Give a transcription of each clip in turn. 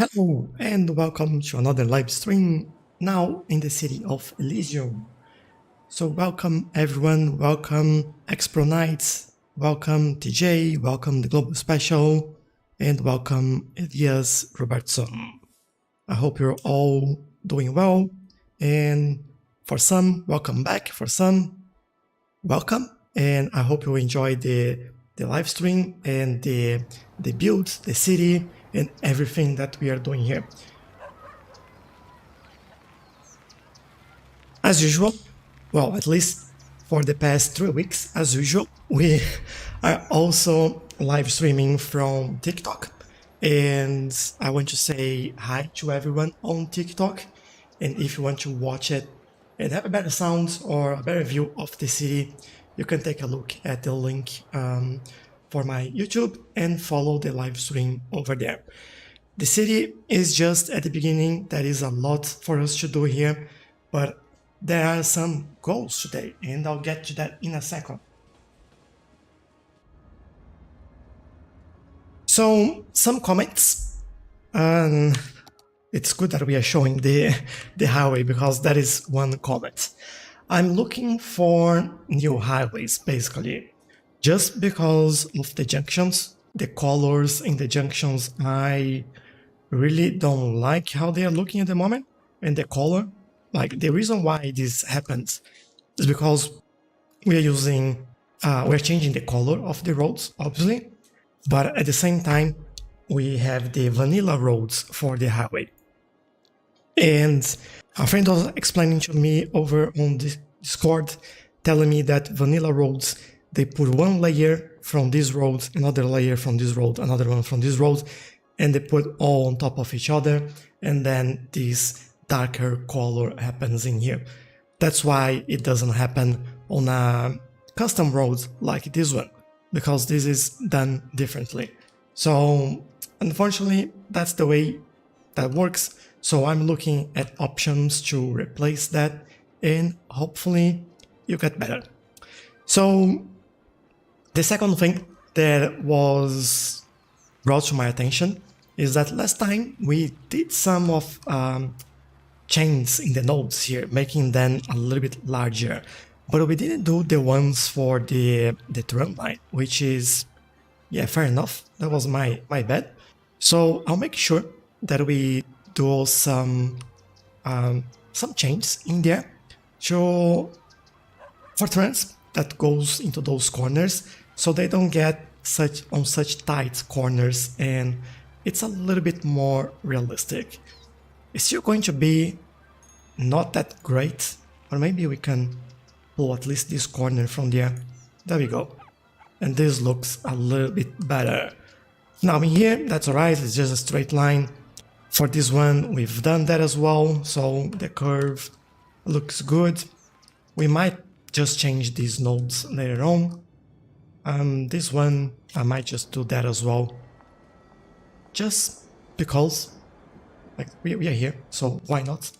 Hello and welcome to another live stream now in the city of Elysium. So welcome everyone, welcome Expro Knights, welcome TJ, welcome the Global Special, and welcome Elias Robertson. I hope you're all doing well, and for some, welcome back, for some, welcome, and I hope you enjoy the live stream and the build, the city, and everything that we are doing here. As usual, well, at least for the past 3 weeks, as usual, we are also live streaming from TikTok. And I want to say hi to everyone on TikTok. And if you want to watch it and have a better sound or a better view of the city, you can take a look at the link for my YouTube and follow the live stream over there. The city is just at the beginning. There is a lot for us to do here, but there are some goals today, and I'll get to that in a second. So, some comments. It's good that we are showing the highway because that is one comment. I'm looking for new highways, basically, just because of the junctions, the colors in the junctions. I really don't like how they are looking at the moment, and the color. Like, the reason why this happens is because we're changing the color of the roads, obviously, but at the same time, we have the vanilla roads for the highway. And a friend was explaining to me over on the Discord, telling me that vanilla roads, they put one layer from this road, another layer from this road, another one from this road, and they put all on top of each other, and then this darker color happens in here. That's why it doesn't happen on a custom road like this one, because this is done differently. So unfortunately, that's the way that works. So I'm looking at options to replace that, and hopefully you get better. So the second thing that was brought to my attention is that last time we did some of chains in the nodes here, making them a little bit larger, but we didn't do the ones for the tram line, which is, yeah, fair enough. That was my bad. So I'll make sure that we do some chains in there for trams that goes into those corners, so they don't get such tight corners, and it's a little bit more realistic. It's still going to be not that great, or maybe we can pull at least this corner from there. There we go. And this looks a little bit better. Now in here, that's alright, it's just a straight line. For this one, we've done that as well, so the curve looks good. We might just change these nodes later on. This one, I might just do that as well. Just because, like, we are here, so why not?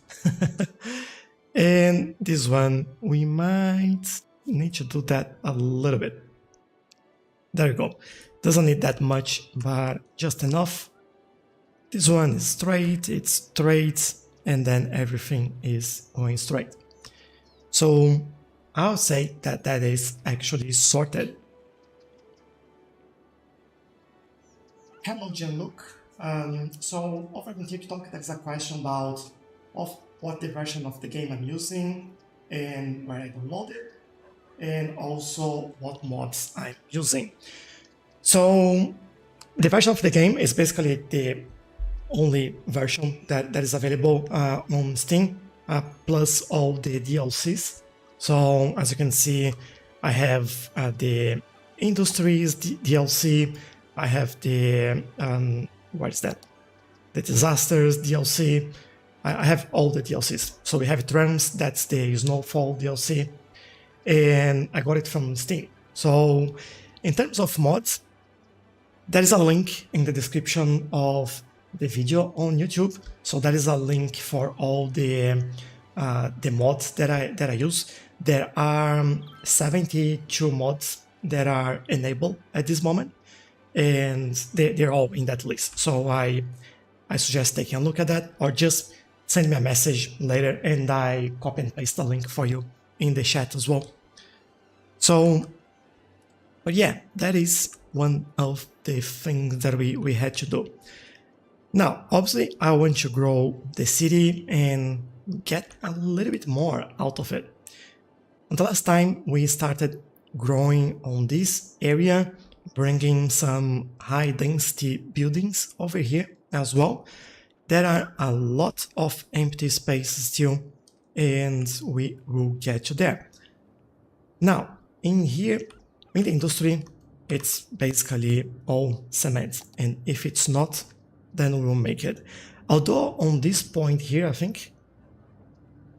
And this one, we might need to do that a little bit. There you go. Doesn't need that much, but just enough. This one is straight, it's straight, and then everything is going straight. So I'll say that that is actually sorted. Hello, Jean-Luc. So over on TikTok, there's a question about what the version of the game I'm using and where I downloaded, and also what mods I'm using. So the version of the game is basically the only version that is available on Steam, plus all the DLCs. So as you can see, I have the Industries DLC, I have the, what is that? The Disasters DLC. I have all the DLCs. So we have Trams, that's the Snowfall DLC, and I got it from Steam. So in terms of mods, there is a link in the description of the video on YouTube. So that is a link for all the mods that I use. There are 72 mods that are enabled at this moment, and they're all in that list. So I I suggest taking a look at that, or just send me a message later and I copy and paste the link for you in the chat as well. So, but yeah, that is one of the things that we had to do. Now, obviously, I want to grow the city and get a little bit more out of it. And the last time we started growing on this area, bringing some high density buildings over here as well. There are a lot of empty spaces still, and we will get to there. Now, in here, in the industry, it's basically all cement, and if it's not, then we will make it. Although on this point here, I think,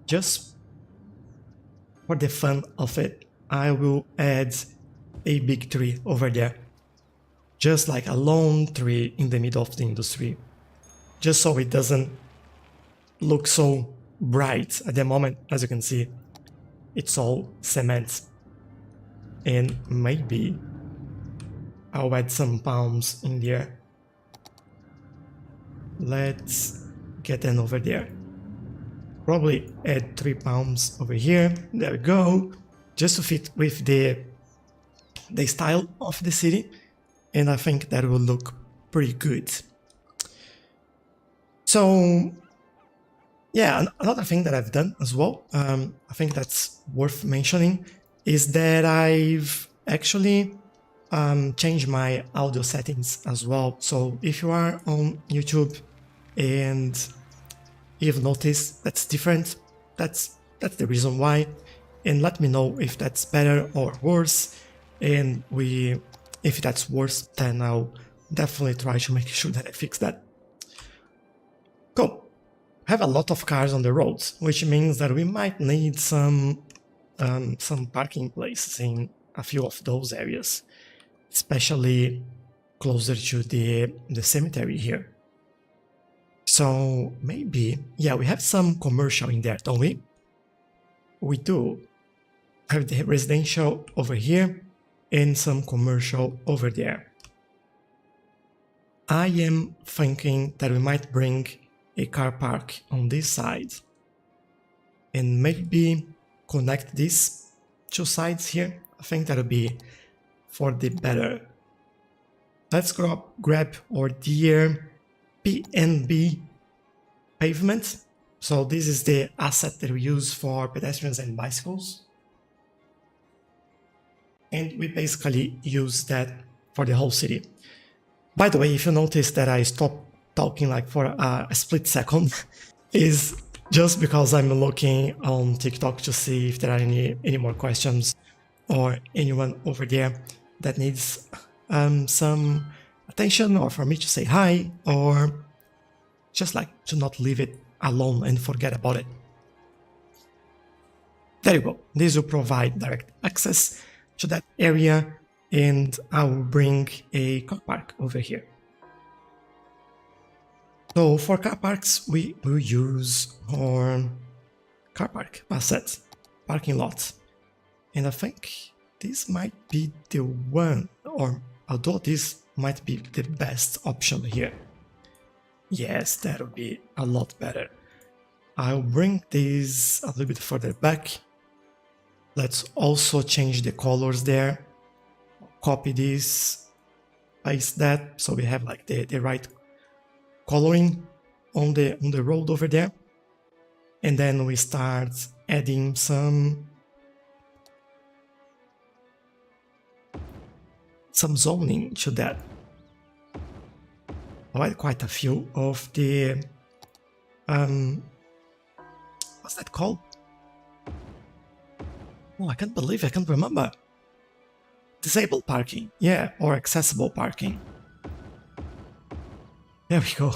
just for the fun of it, I will add a big tree over there. Just like a lone tree in the middle of the industry. Just so it doesn't look so bright at the moment. As you can see, it's all cement. And maybe I'll add some palms in there. Let's get them over there. Probably add 3 palms over here. There we go. Just to fit with the style of the city. And I think that will look pretty good. So, yeah, another thing that I've done as well, I think that's worth mentioning, is that I've actually changed my audio settings as well. So if you are on YouTube and you've noticed that's different, that's the reason why. And let me know if that's better or worse. And if that's worse, then I'll definitely try to make sure that I fix that. Cool. I have a lot of cars on the roads, which means that we might need some parking places in a few of those areas, especially closer to the cemetery here. So maybe, yeah, we have some commercial in there, don't we? We do have the residential over here and some commercial over there. I am thinking that we might bring a car park on this side and maybe connect these 2 sides here. I think that'll be for the better. Let's grab our dear PNB pavement. So this is the asset that we use for pedestrians and bicycles. And we basically use that for the whole city. By the way, if you notice that I stopped talking like for a split second, is just because I'm looking on TikTok to see if there are any more questions or anyone over there that needs some attention, or for me to say hi, or just like to not leave it alone and forget about it. There you go. This will provide direct access to that area, and I will bring a car park over here. So for car parks, we will use our car park asset, parking lot. And I think this might be the one, or although this might be the best option here. Yes, that would be a lot better. I'll bring this a little bit further back. Let's also change the colors there. Copy this, paste that, so we have like the right coloring on the road over there. And then we start adding some zoning to that. I had quite a few of the what's that called? Oh, I can't believe I can't remember. Disabled parking, yeah, or accessible parking. There we go.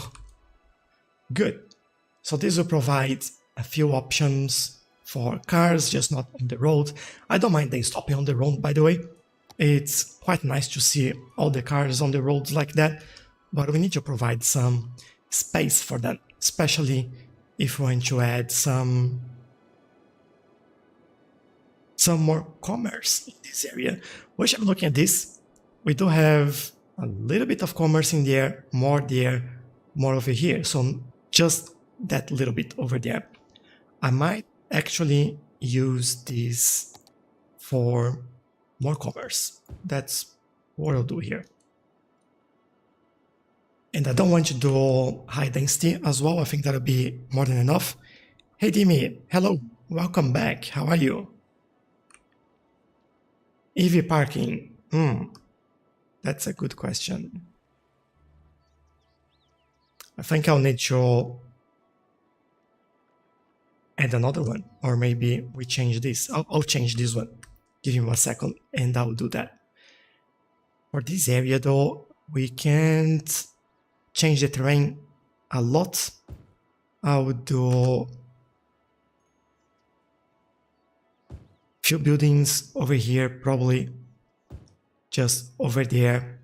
Good. So this will provide a few options for cars, just not on the road. I don't mind they stopping on the road, by the way. It's quite nice to see all the cars on the roads like that, but we need to provide some space for them, especially if we want to add some more commerce in this area. Which I'm looking at this, we do have a little bit of commerce in there, more there, more over here. So just that little bit over there. I might actually use this for more commerce. That's what I'll do here. And I don't want to do high density as well. I think that'll be more than enough. Hey Dimi, hello, welcome back. How are you? EV parking. That's a good question. I think I'll need to add another one, or maybe we change this. I'll change this one. Give him a second and I'll do that. For this area though, we can't change the terrain a lot. I would do few buildings over here, probably just over there,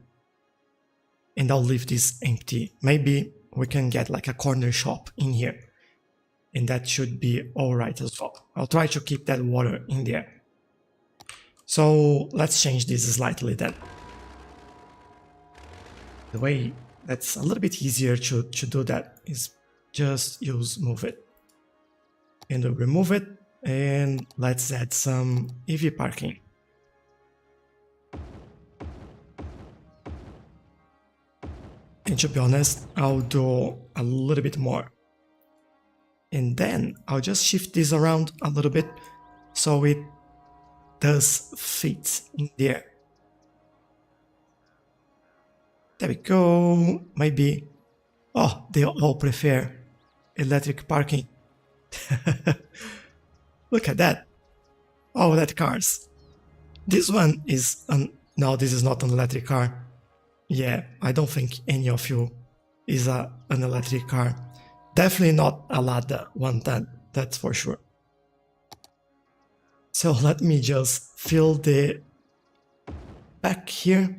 and I'll leave this empty. Maybe we can get like a corner shop in here, and that should be all right as well. I'll try to keep that water in there. So let's change this slightly then. The way that's a little bit easier to do that is just use move it, and we'll remove it. And let's add some EV parking. And to be honest, I'll do a little bit more. And then I'll just shift this around a little bit so it does fit in there. There we go. Maybe, oh, they all prefer electric parking. Look at that. Oh, that cars. This one is no, this is not an electric car. Yeah, I don't think any of you is an electric car. Definitely not a Lada 110, that's for sure. So let me just fill the back here,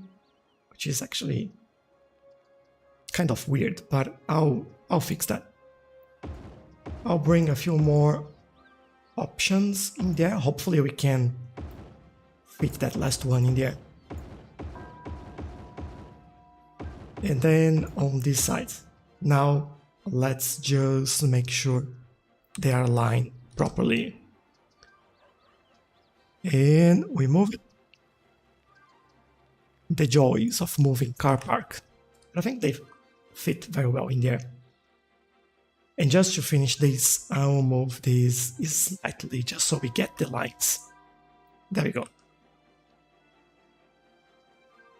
which is actually kind of weird, but I'll fix that. I'll bring a few more options in there. Hopefully we can fit that last one in there. And then on this side. Now let's just make sure they are aligned properly. And we move it. The joys of moving car park. I think they fit very well in there. And just to finish this, I'll move this slightly just so we get the lights. There we go.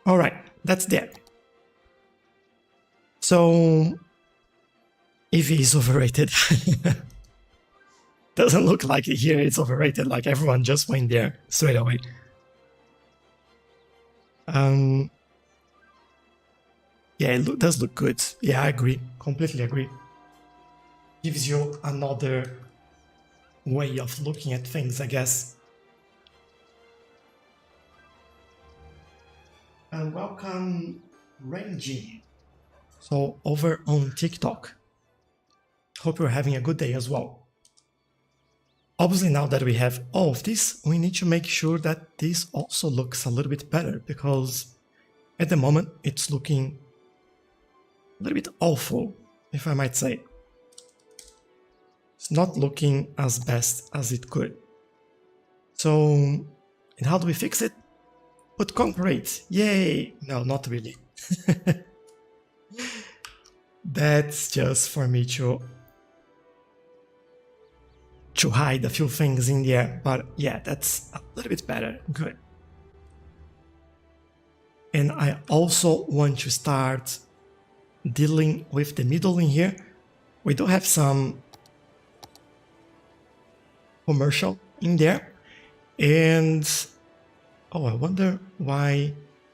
Alright, that's there. So, EV is overrated. Doesn't look like it here, it's overrated, like everyone just went there straight away. Yeah, it does look good. Yeah, I agree, completely agree. Gives you another way of looking at things, I guess. And welcome, Renji. So over on TikTok. Hope you're having a good day as well. Obviously, now that we have all of this, we need to make sure that this also looks a little bit better, because at the moment it's looking a little bit awful, if I might say. It's not looking as best as it could. So, and how do we fix it? Put concrete. Yay! No, not really. That's just for me to hide a few things in there, but yeah, that's a little bit better. Good. And I also want to start dealing with the middle in here. We do have some commercial in there, and oh, I wonder why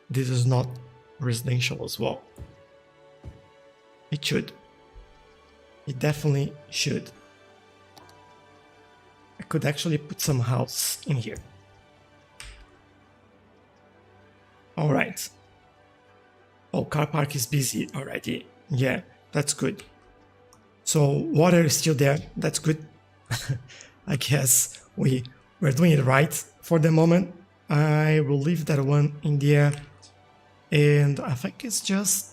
this is not residential as well. It should. It definitely should. I could actually put some house in here. Alright. Oh, car park is busy already. Yeah, that's good. So water is still there. That's good. I guess we're doing it right for the moment. I will leave that one in there. And I think it's just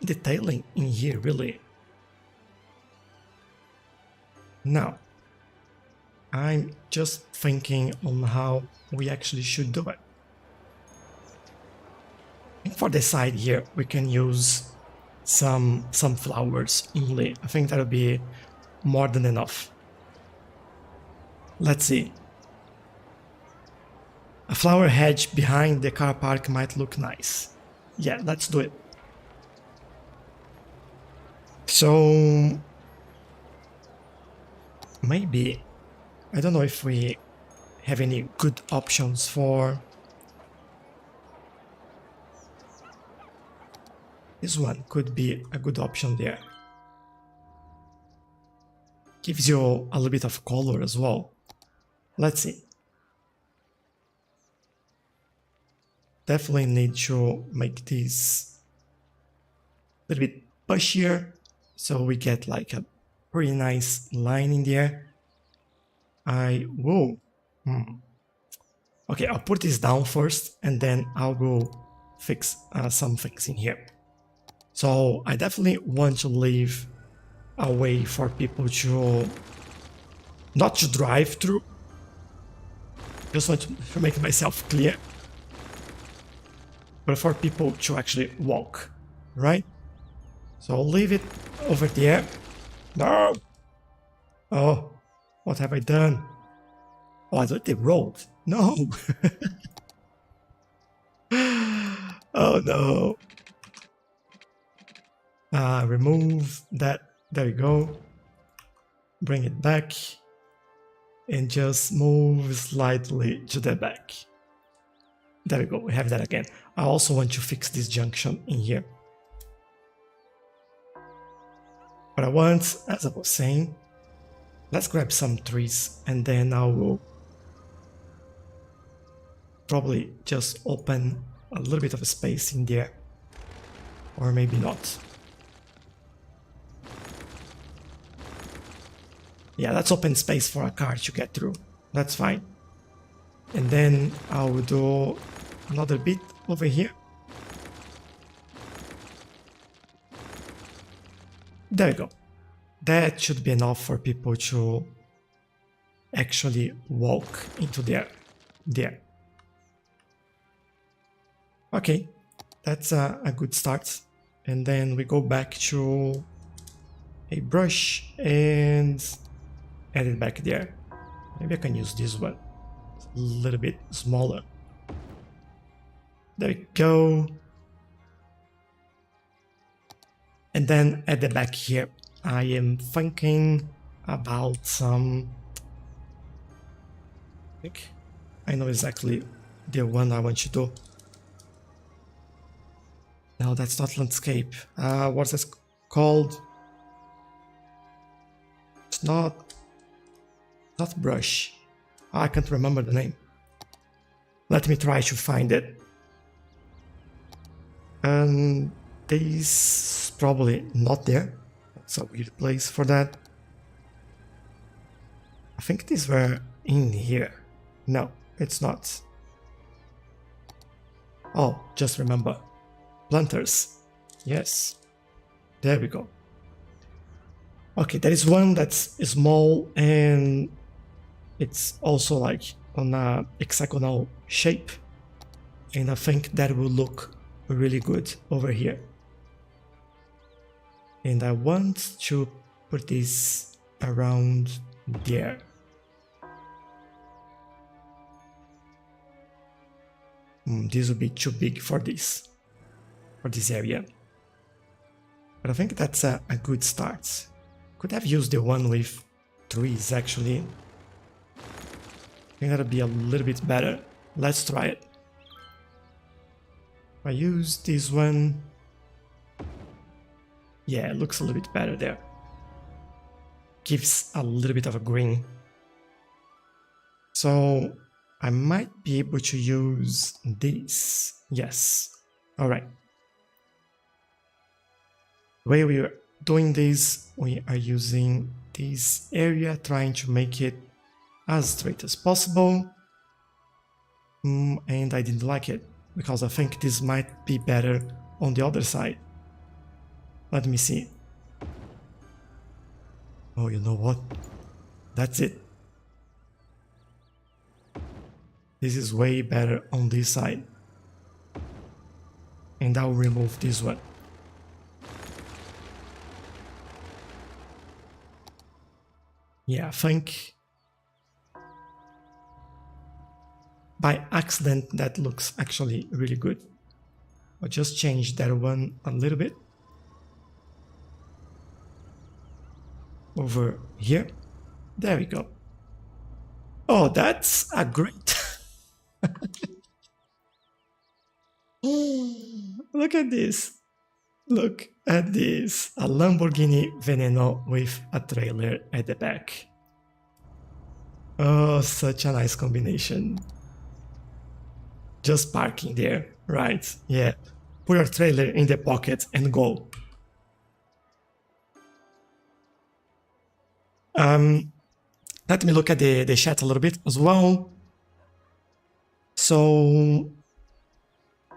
detailing in here, really. Now, I'm just thinking on how we actually should do it. And for the side here, we can use some flowers only. I think that'll be more than enough. Let's see. A flower hedge behind the car park might look nice. Yeah, let's do it. So maybe, I don't know if we have any good options for this one. Could be a good option there. Gives you a little bit of color as well. Let's see. Definitely need to make this a little bit pushier so we get like a pretty nice line in there. Okay, I'll put this down first and then I will fix some things in here. So I definitely want to leave a way for people to not to drive through. Just want to make myself clear. But for people to actually walk, right? So I'll leave it over there. No! Oh, what have I done? Oh, I thought they rolled. No! Oh no! Remove that. There you go. Bring it back. And just move slightly to the back. There we go, we have that again. I also want to fix this junction in here. What I want, as I was saying, let's grab some trees and then I will probably just open a little bit of a space in there. Or maybe not. Yeah, let's open space for a car to get through. That's fine. And then I will do another bit over here. There you go. That should be enough for people to actually walk into there. Okay, that's a good start. And then we go back to a brush and add it back there. Maybe I can use this one. It's a little bit smaller. There we go. And then at the back here, I am thinking about some... I know exactly the one I want to do. No, that's not landscape. What's this called? It's not brush. I can't remember the name. Let me try to find it. This probably not there. It's a weird place for that. I think these were in here. No, it's not. Oh, just remember. Planters. Yes. There we go. Okay, there is one that's small and it's also like on a hexagonal shape. And I think that will look really good over here. And I want to put this around there. This would be too big for this area. But I think that's a good start. Could have used the one with trees actually. I think that'll be a little bit better. Let's try it. I use this one. Yeah, it looks a little bit better there. Gives a little bit of a green. So I might be able to use this. Yes. All right. The way we are doing this, we are using this area, trying to make it as straight as possible. And I didn't like it, because I think this might be better on the other side. Let me see. Oh, you know what? That's it. This is way better on this side. And I'll remove this one. Yeah, I think by accident that looks actually really good. I'll just change that one a little bit. Over here. There we go. Oh, that's a great... Look at this. Look at this. A Lamborghini Veneno with a trailer at the back. Oh, such a nice combination. Just parking there, right? Yeah. Put your trailer in the pocket and go. Let me look at the chat a little bit as well. So I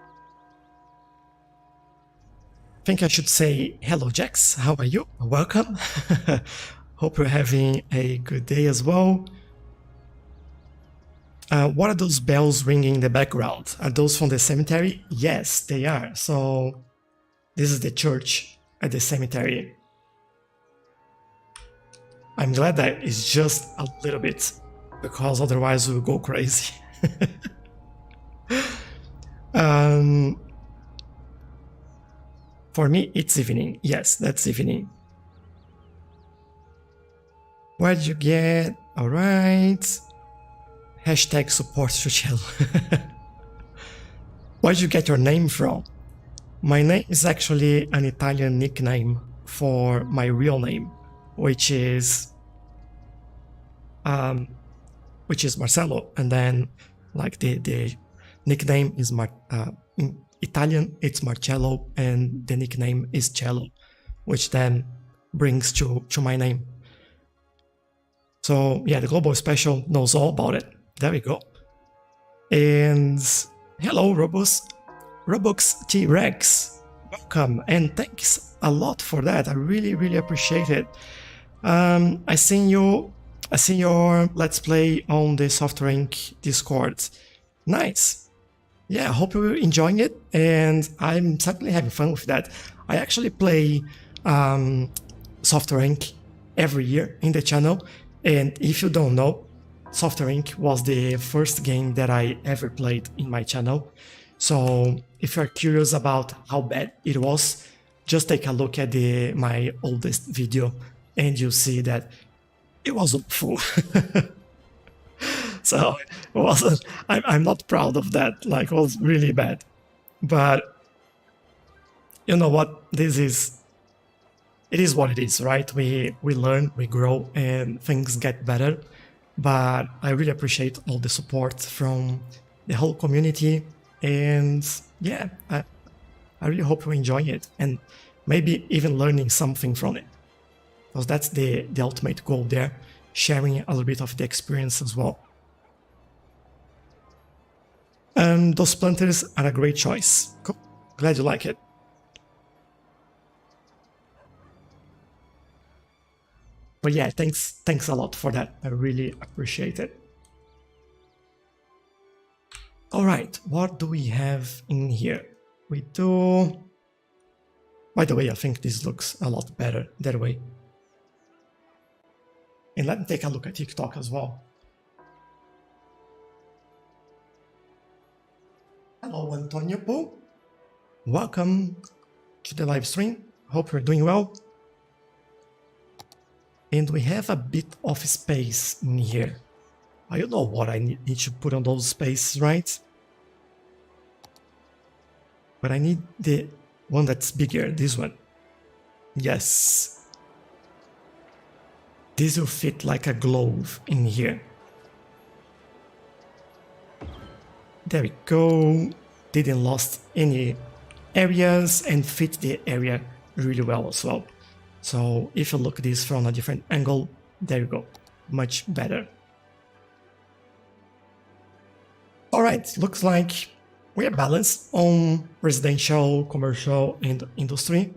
think I should say hello, Jax. How are you? Welcome. Hope you're having a good day as well. What are those bells ringing in the background? Are those from the cemetery? Yes, they are. So this is the church at the cemetery. I'm glad that it's just a little bit, because otherwise we'll go crazy. For me, it's evening. Yes, that's evening. Where'd you get? All right. Hashtag support Tchelow. Where'd you get your name from? My name is actually an Italian nickname for my real name, which is Marcelo, and then like the nickname is in Italian it's Marcello, and the nickname is Tchelow, which then brings to my name. So yeah, the Global Special knows all about it. There we go. And hello, Robux T-Rex, welcome, and thanks a lot for that. I really appreciate it. I seen your Let's Play on the Software Inc. Discord. Nice. Yeah, I hope you're enjoying it, and I'm certainly having fun with that. I actually play Software Inc. every year in the channel, and if you don't know, Software Inc. was the first game that I ever played in my channel. So if you're curious about how bad it was, just take a look at my oldest video and you'll see that it was awful. So it wasn't, I'm not proud of that, like it was really bad. But you know what, it is what it is, right? We learn, we grow, and things get better. But I really appreciate all the support from the whole community, and yeah, I really hope you enjoy it, and maybe even learning something from it, because that's the ultimate goal there, sharing a little bit of the experience as well. Those planters are a great choice. Cool. Glad you like it. But yeah, thanks a lot for that. I really appreciate it. All right, what do we have in here? We do... By the way, I think this looks a lot better that way. And let me take a look at TikTok as well. Hello, Antonio Poe. Welcome to the live stream. Hope you're doing well. And we have a bit of space in here. I don't know what I need to put on those spaces, right? But I need the one that's bigger, this one. Yes. This will fit like a glove in here. There we go. Didn't lost any areas and fit the area really well as well. So if you look at this from a different angle, there you go, much better. All right, looks like we are balanced on residential, commercial, and industry,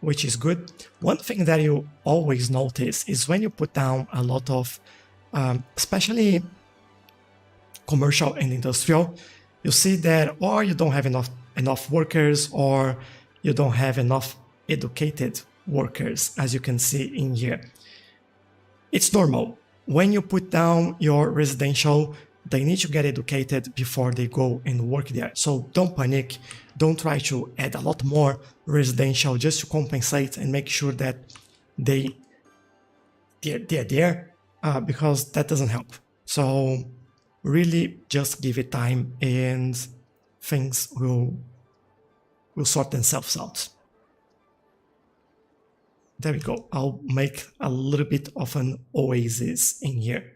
which is good. One thing that you always notice is when you put down a lot of especially commercial and industrial, you see that or you don't have enough workers or you don't have enough educated workers, as you can see in here. It's normal. When you put down your residential, they need to get educated before they go and work there. So don't panic. Don't try to add a lot more residential just to compensate and make sure that they're there, because that doesn't help. So really just give it time and things will sort themselves out. There we go. I'll make a little bit of an oasis in here.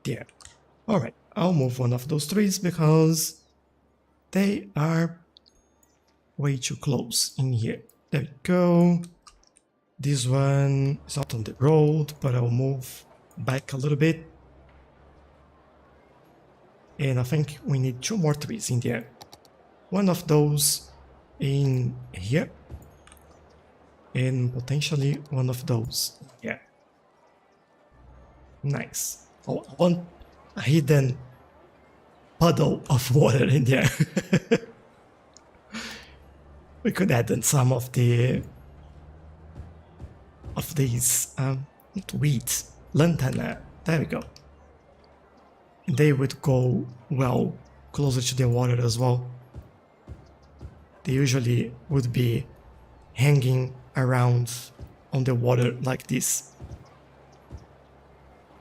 There. All right, I'll move one of those trees because they are way too close in here. There we go. This one is not on the road, but I'll move back a little bit. And I think we need 2 more trees in there. One of those in here. And potentially one of those here. Nice. Oh, I want a hidden puddle of water in there. We could add in some of these not weeds, lantana. There we go. They would go well closer to the water as well. They usually would be hanging around on the water like this.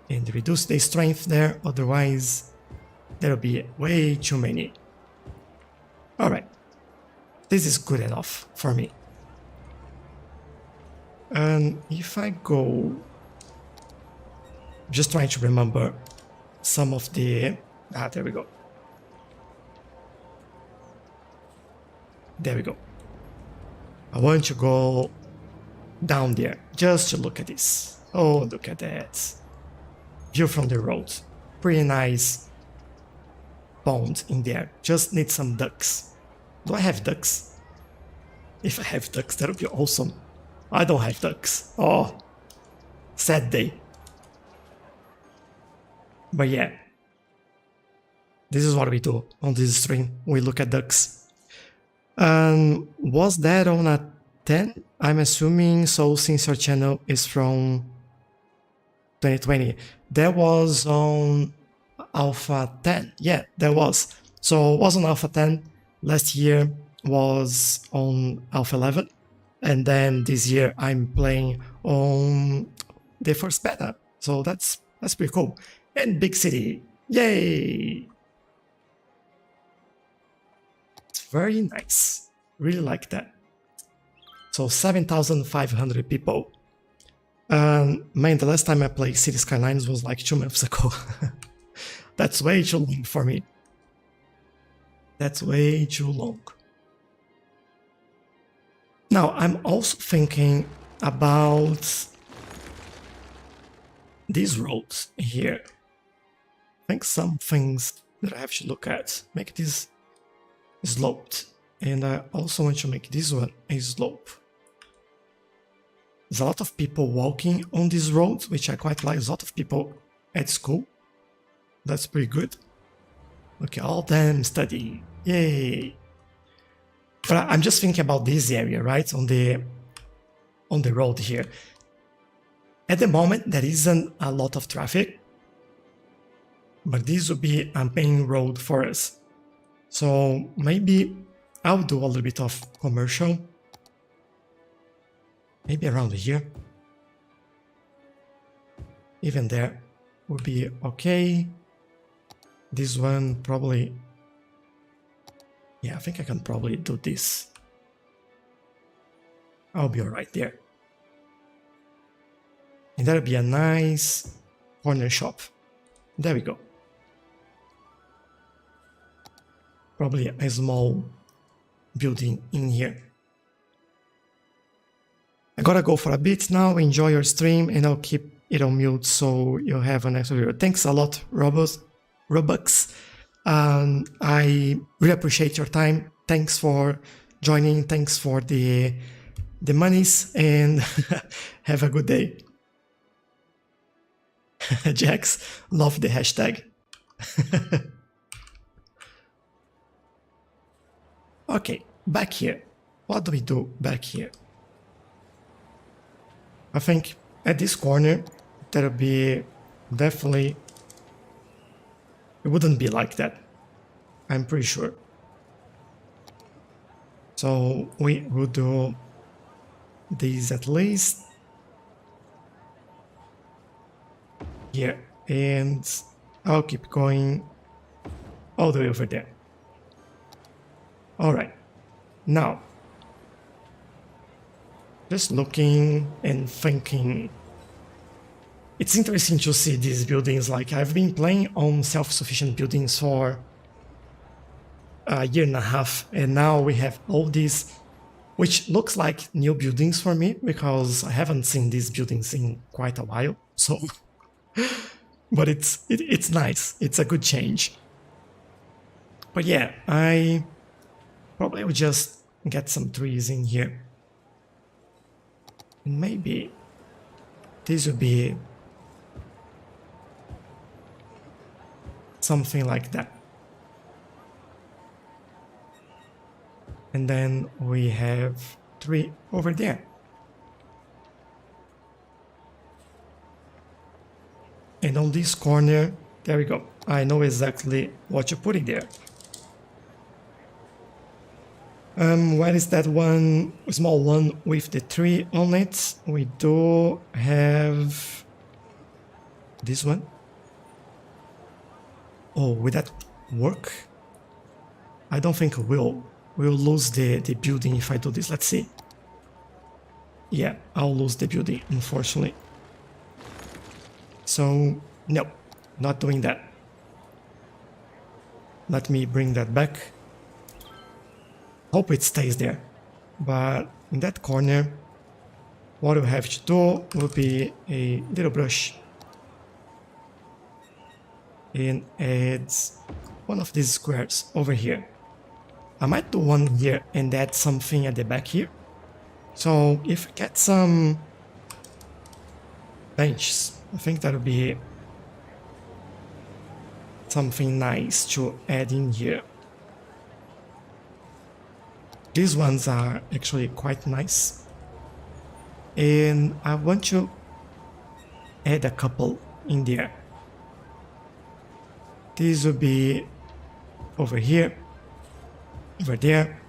And reduce the strength there, otherwise there'll be way too many. Alright, this is good enough for me. And if I go, just trying to remember some of the, there we go. There we go. I want to go down there just to look at this. Oh, look at that. View from the road. Pretty nice pond in there. Just need some ducks. Do I have ducks? If I have ducks, that would be awesome. I don't have ducks. Oh, sad day. But yeah, this is what we do on this stream. We look at ducks. Was that on a 10? I'm assuming so, since your channel is from 2020. That was on Alpha 10. Yeah, that was. So it was on Alpha 10. Last year was on Alpha 11. And then this year I'm playing on the first beta. So that's pretty cool. And big city. Yay! It's very nice. Really like that. So 7,500 people. Man, the last time I played Cities Skylines was like 2 months ago. That's way too long for me. That's way too long. Now, I'm also thinking about these roads here. I think some things that I have to look at. Make this sloped. And I also want to make this one a slope. There's a lot of people walking on these roads, which I quite like. There's a lot of people at school. That's pretty good. Look at all them studying. Yay! But I'm just thinking about this area, right? On the road here. At the moment, there isn't a lot of traffic. But this would be a main road for us. So maybe I'll do a little bit of commercial. Maybe around here. Even there would be okay. This one probably... Yeah, I think I can probably do this. I'll be alright there. And that'll be a nice corner shop. There we go. Probably a small building in here. I gotta go for a bit now. Enjoy your stream, and I'll keep it on mute so you have an extra video. Thanks a lot, Robux. I really appreciate your time. Thanks for joining. Thanks for the the monies and have a good day. Jax, love the hashtag. Okay, back here. What do we do back here? I think at this corner, there'll be definitely... It wouldn't be like that. I'm pretty sure. So we will do these at least. Here. And I'll keep going all the way over there. Alright. Now, just looking and thinking. It's interesting to see these buildings. Like, I've been playing on self-sufficient buildings for a year and a half, and now we have all these, which looks like new buildings for me, because I haven't seen these buildings in quite a while, so... But it's nice, it's a good change. But yeah, I probably would just get some trees in here. And maybe this would be something like that. And then we have 3 over there. And on this corner, there we go. I know exactly what you're putting there. Where is that one, small one with the 3 on it? We do have this one. Oh, will that work? I don't think it will. We'll lose the building if I do this. Let's see. Yeah, I'll lose the building, unfortunately. So, no, not doing that. Let me bring that back. Hope it stays there. But in that corner, what we have to do will be a little brush. And add one of these squares over here. I might do one here and add something at the back here. So if we get some benches, I think that would be something nice to add in here. These ones are actually quite nice. And I want to add a couple in there. This will be over here, over there.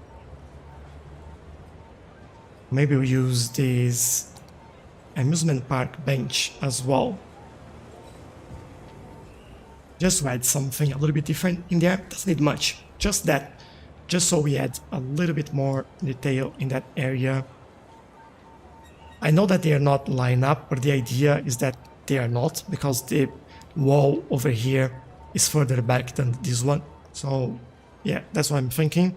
Maybe we use this amusement park bench as well. Just to add something a little bit different in there. Doesn't need much, just that. Just so we add a little bit more detail in that area. I know that they are not lined up, but the idea is that they are not, because the wall over here is further back than this one. So yeah, that's what I'm thinking.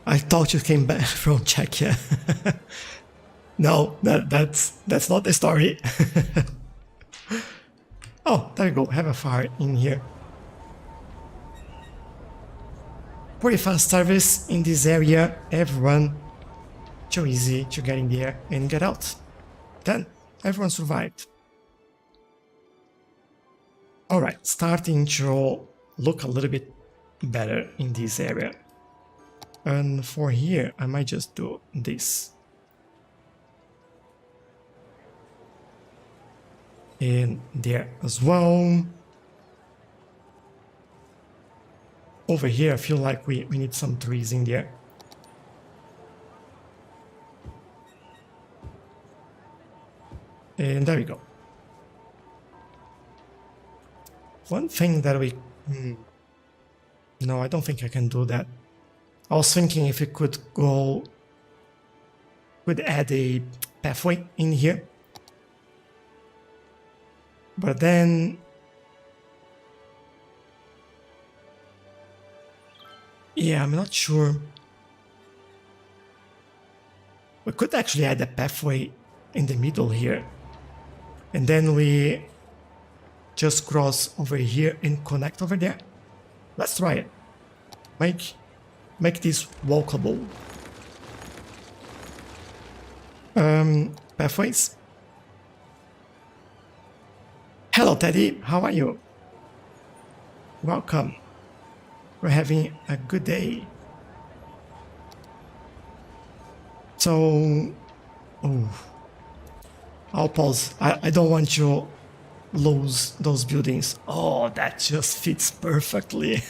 I thought you came back from Czechia. No, that's not the story. Oh, there you go, have a fire in here. Pretty fast service in this area, everyone. Too easy to get in there and get out. Then everyone survived. Alright, starting to look a little bit better in this area. And for here, I might just do this. And there as well. Over here, I feel like we need some trees in there. And there we go. One thing that we... No, I don't think I can do that. I was thinking if we could go... Could add a pathway in here. But then... Yeah, I'm not sure. We could actually add a pathway in the middle here. And then we just cross over here and connect over there. Let's try it. make this walkable. Pathways. Hello, Teddy. How are you? Welcome. We're having a good day. So, I'll pause. I don't want to lose those buildings. Oh, that just fits perfectly.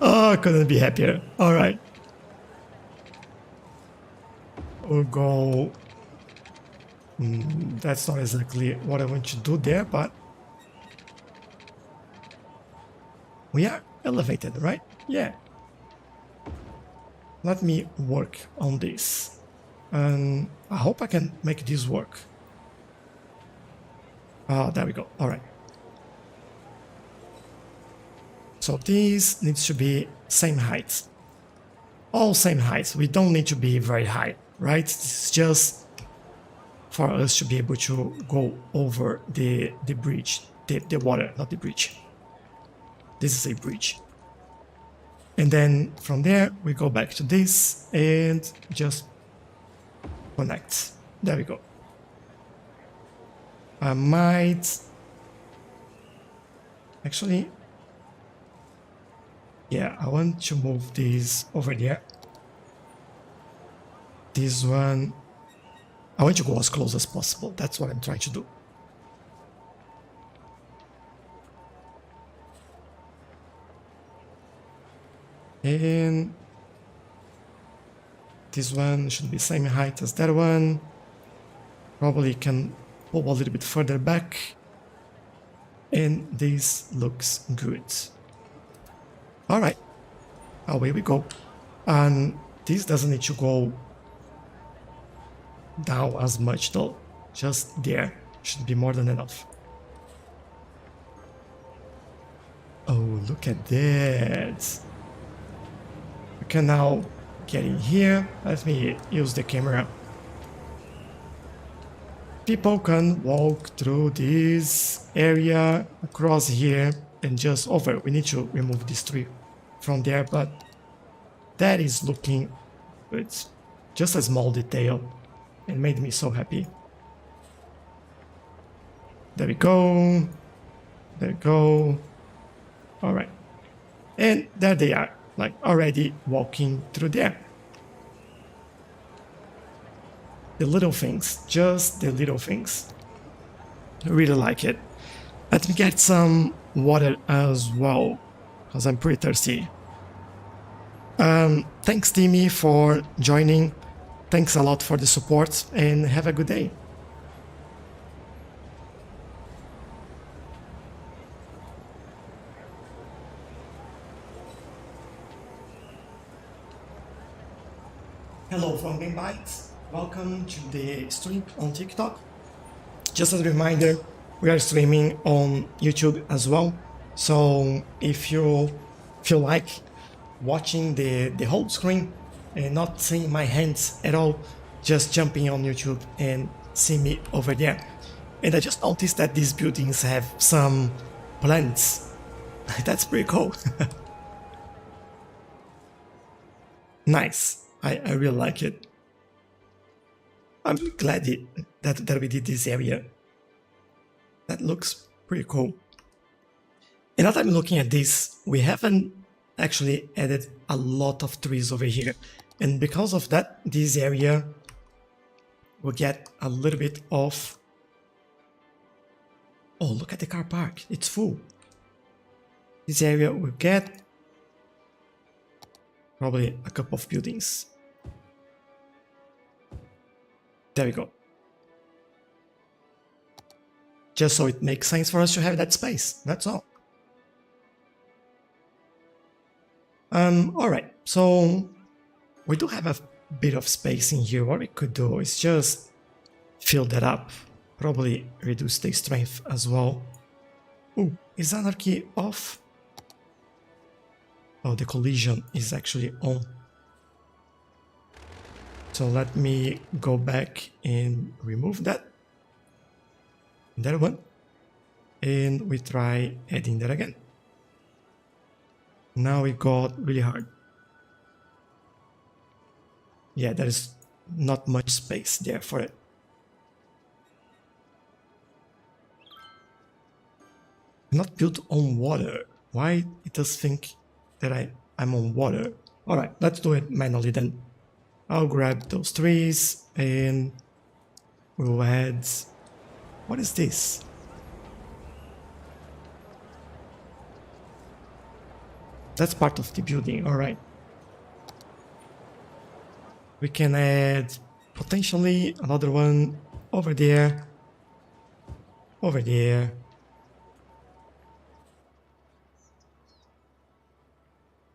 Oh, I couldn't be happier. All right. We'll go. That's not exactly what I want to do there, but we are elevated, right? Yeah. Let me work on this. And I hope I can make this work. There we go. All right. So this needs to be same height. All same heights. We don't need to be very high, right? It's just for us to be able to go over the bridge, the water, not the bridge. This is a bridge. And then from there, we go back to this and just connect. There we go. I might actually, yeah, I want to move this over there. This one, I want to go as close as possible. That's what I'm trying to do. And this one should be same height as that one. Probably can pull a little bit further back. And this looks good. All right, away we go. And this doesn't need to go down as much though. Just there should be more than enough. Oh, look at that. We can now get in here. Let me use the camera. People can walk through this area across here and just over. We need to remove this tree from there, but that is looking good. Just a small detail. It made me so happy. There we go. There we go. All right. And there they are, like already walking through there. The little things, just the little things. I really like it. Let me get some water as well, because I'm pretty thirsty. Thanks, Timmy, for joining. Thanks a lot for the support, and have a good day. Hello from Game Bites. Welcome to the stream on TikTok. Just as a reminder, we are streaming on YouTube as well. So if you feel like watching the whole screen and not seeing my hands at all, just jumping on YouTube and see me over there. And I just noticed that these buildings have some plants. That's pretty cool. Nice. I really like it. I'm glad that we did this area. That looks pretty cool. And as I'm looking at this, we haven't actually added a lot of trees over here. And because of that, this area will get a little bit of... Oh, look at the car park. It's full. This area will get probably a couple of buildings. There we go. Just so it makes sense for us to have that space, that's all. Alright, so we do have a bit of space in here. What we could do is just fill that up. Probably reduce the strength as well. Ooh, is anarchy off? Oh, the collision is actually on. So let me go back and remove that one, and we try adding that again. Now it got really hard. Yeah, there is not much space there for it. Not built on water. Why it does think that I'm on water? Alright, let's do it manually then. I'll grab those trees and we'll add... What is this? That's part of the building, alright. We can add potentially another one over there. Over there.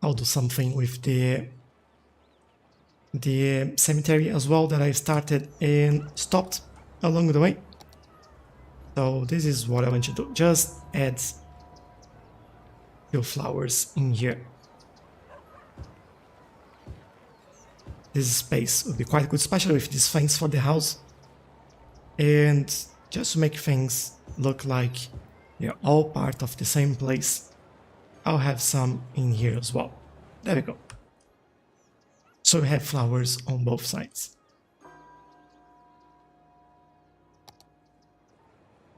I'll do something with the cemetery as well that I started and stopped along the way. So this is what I want to do. Just add few flowers in here. This space would be quite good, especially with these things for the house. And just to make things look like they're all part of the same place, I'll have some in here as well. There we go. So we have flowers on both sides.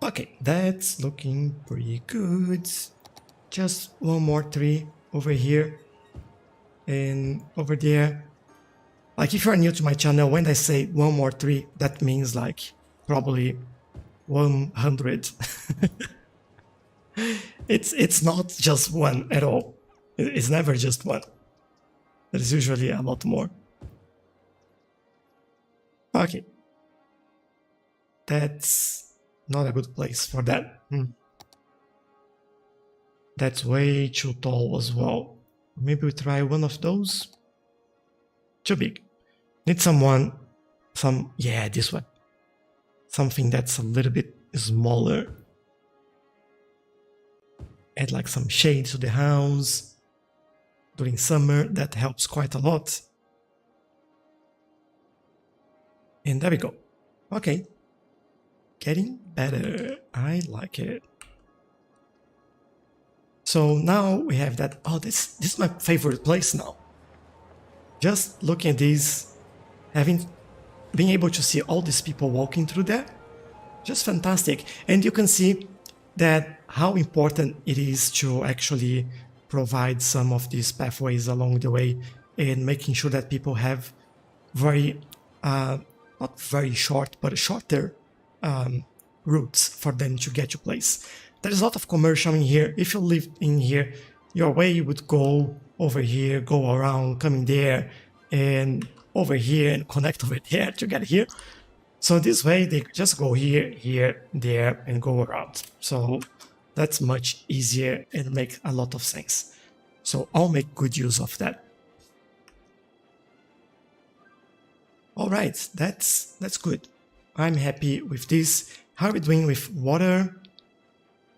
Okay, that's looking pretty good. Just one more tree over here and over there. Like, if you're new to my channel, when I say one more tree, that means like probably 100. It's not just one at all. It's never just one. There's usually a lot more. Okay. That's not a good place for that. That's way too tall as well. Maybe we try one of those. Too big. Need yeah, this one. Something that's a little bit smaller. Add like some shade to the house. During summer, that helps quite a lot. And there we go. Okay. Getting better. I like it. So now we have that. Oh, this is my favorite place now. Just looking at this, being able to see all these people walking through there, just fantastic. And you can see that how important it is to actually provide some of these pathways along the way and making sure that people have very, not very short, but shorter routes for them to get to place. There's a lot of commercial in here. If you live in here, your way would go over here, go around, coming there, and over here, and connect over there to get here. So this way, they just go here, here, there, and go around. So that's much easier and make a lot of sense. So I'll make good use of that. All right, that's good. I'm happy with this. How are we doing with water?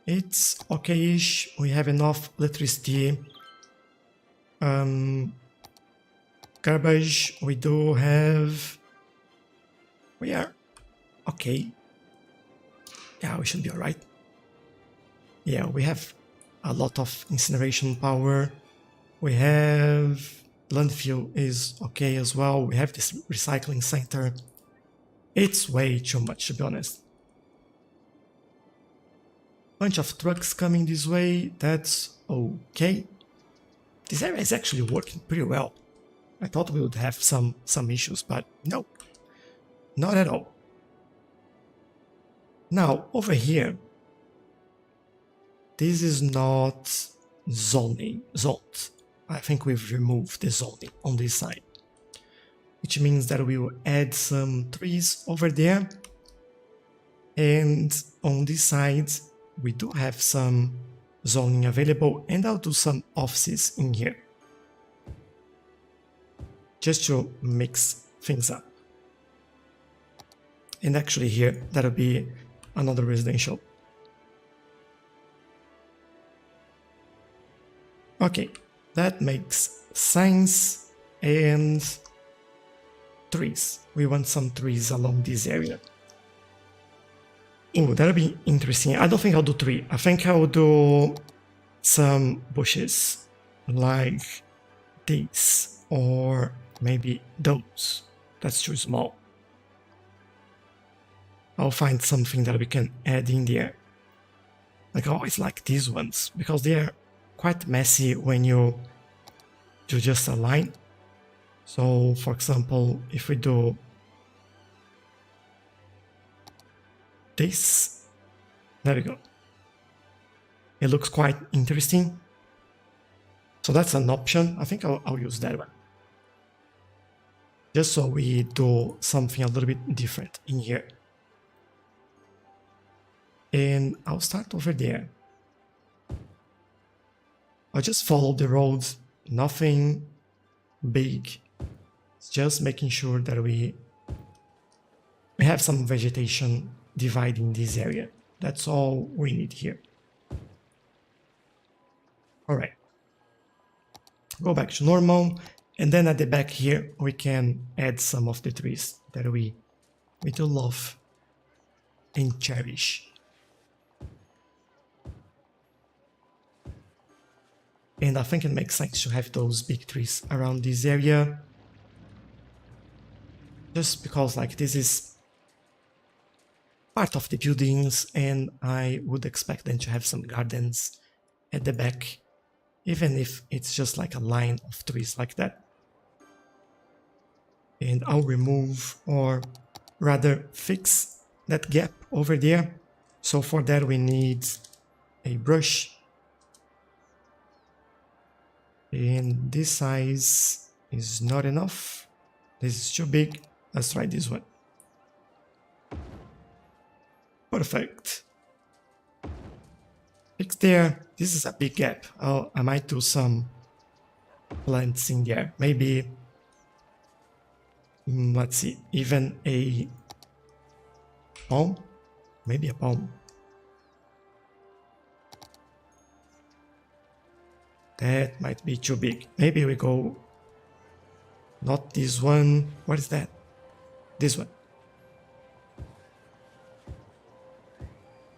It's okay-ish. We have enough electricity. Garbage, we do have... We are okay. Yeah, we should be alright. Yeah, we have a lot of incineration power. We have... Landfill is okay as well. We have this recycling center. It's way too much, to be honest. Bunch of trucks coming this way. That's okay. This area is actually working pretty well. I thought we would have some issues, but no. Not at all. Now, over here, this is not zoned. I think we've removed the zoning on this side, which means that we will add some trees over there. And on this side, we do have some zoning available, and I'll do some offices in here, just to mix things up. And actually here, that'll be another residential. Okay, that makes sense. And trees. We want some trees along this area. Oh, that'll be interesting. I don't think I'll do tree. I think I'll do some bushes like this, or maybe those. That's too small. I'll find something that we can add in there. Like, I always like these ones because they are quite messy when you do just a line. So, for example, if we do this, there we go. It looks quite interesting. So that's an option. I think I'll use that one. Just so we do something a little bit different in here. And I'll start over there. I'll just follow the road, nothing big. It's just making sure that we have some vegetation dividing this area. That's all we need here. All right. Go back to normal. And then at the back here, we can add some of the trees that we do love and cherish. And I think it makes sense to have those big trees around this area. Just because like this is part of the buildings and I would expect them to have some gardens at the back, even if it's just like a line of trees like that. And I'll remove, or rather fix, that gap over there. So for that we need a brush. And this size is not enough. This is too big. Let's try this one. Perfect. Fix there. This is a big gap. I might do some plants in there. Maybe, let's see, even a palm? Maybe a palm. That might be too big. Maybe we go, not this one. What is that? This one.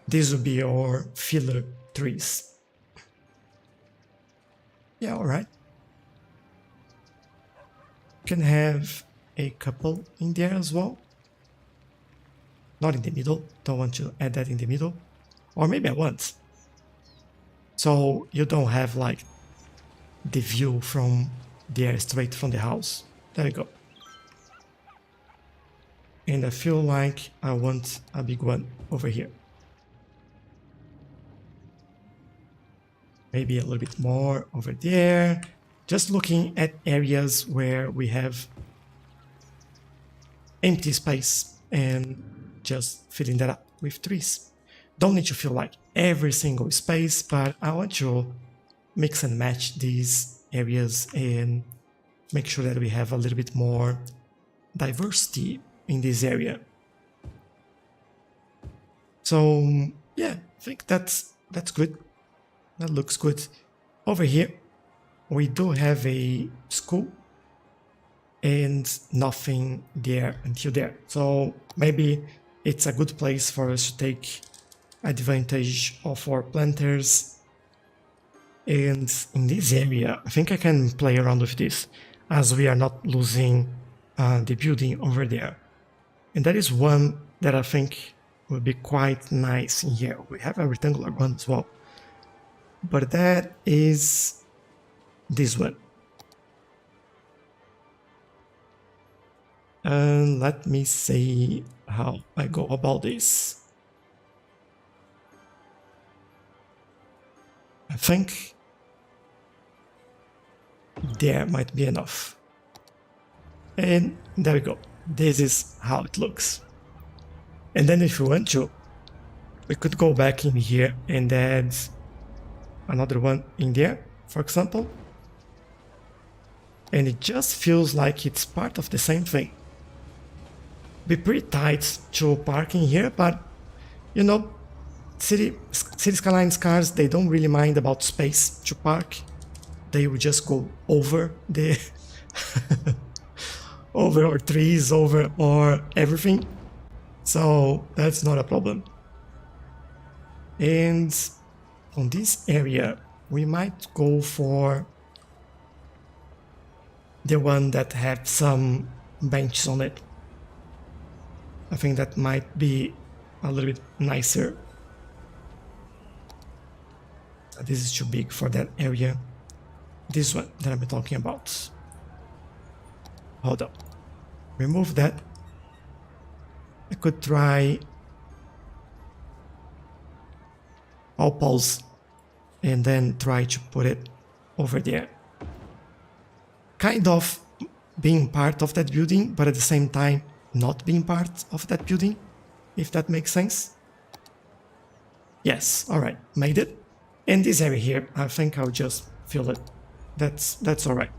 These will be our filler trees. Yeah, alright. Can have a couple in there as well. Not in the middle. Don't want to add that in the middle. Or maybe I want. So you don't have like the view from there straight from the house. There you go. And I feel like I want a big one over here. Maybe a little bit more over there. Just looking at areas where we have empty space and just filling that up with trees. Don't need to feel like every single space, but I want to mix and match these areas and make sure that we have a little bit more diversity in this area. So yeah, I think that's good. That looks good. Over here, we do have a school and nothing there until there. So maybe it's a good place for us to take advantage of our planters. And in this area, I think I can play around with this as we are not losing the building over there. And that is one that I think will be quite nice in here. We have a rectangular one as well. But that is this one. And let me see how I go about this. I think there might be enough. And there we go. This is how it looks. And then if we want to, we could go back in here and add another one in there, for example. And it just feels like it's part of the same thing. Be pretty tight to park in here, but you know, Cities Skylines cars, they don't really mind about space to park. They will just go over the over our trees, over or everything. So that's not a problem. And on this area, we might go for the one that have some benches on it. I think that might be a little bit nicer. This is too big for that area. This one that I'm talking about. Hold up. Remove that. I could try. I'll pause and then try to put it over there. Kind of being part of that building, but at the same time not being part of that building, if that makes sense. Yes, alright, made it. And this area here, I think I'll just fill it. That's alright.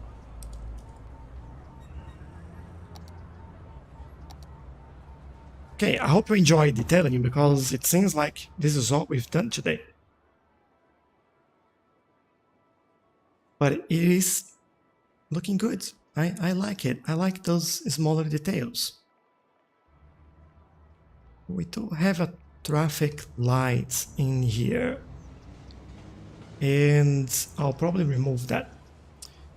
Okay, I hope you enjoyed detailing because it seems like this is all we've done today. But it is looking good. I like it. I like those smaller details. We do have a traffic light in here. And I'll probably remove that.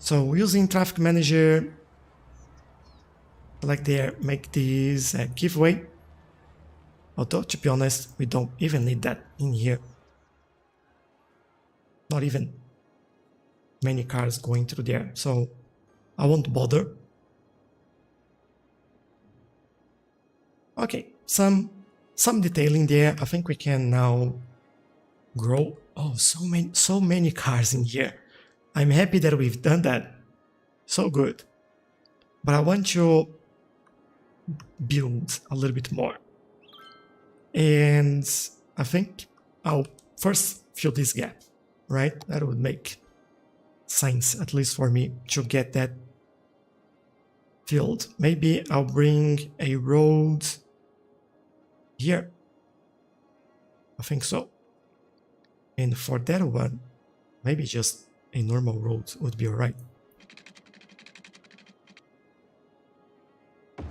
So using traffic manager, like there, make this a giveaway. Although, to be honest, we don't even need that in here. Not even many cars going through there, so I won't bother. Okay, some detailing there. I think we can now grow. Oh, so many cars in here. I'm happy that we've done that. So good. But I want to build a little bit more. And I think I'll first fill this gap, right? That would make sense, at least for me, to get that filled. Maybe I'll bring a road here. I think so. And for that one, maybe just a normal road would be alright.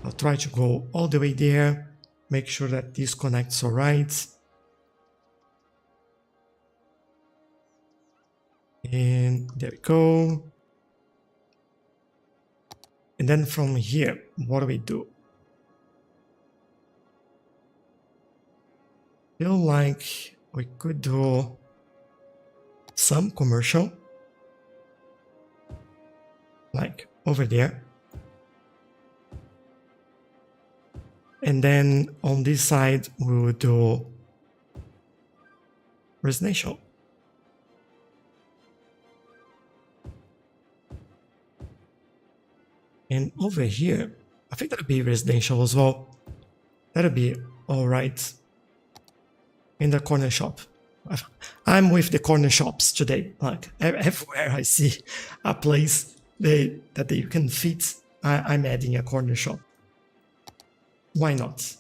I'll try to go all the way there. Make sure that this connects alright. And there we go. And then from here, what do we do? Feel like we could do some commercial, like over there. And then on this side, we will do residential. And over here, I think that'll be residential as well. That'll be alright. In the corner shop. I'm with the corner shops today. Like everywhere I see a place that you can fit, I'm adding a corner shop. Why not?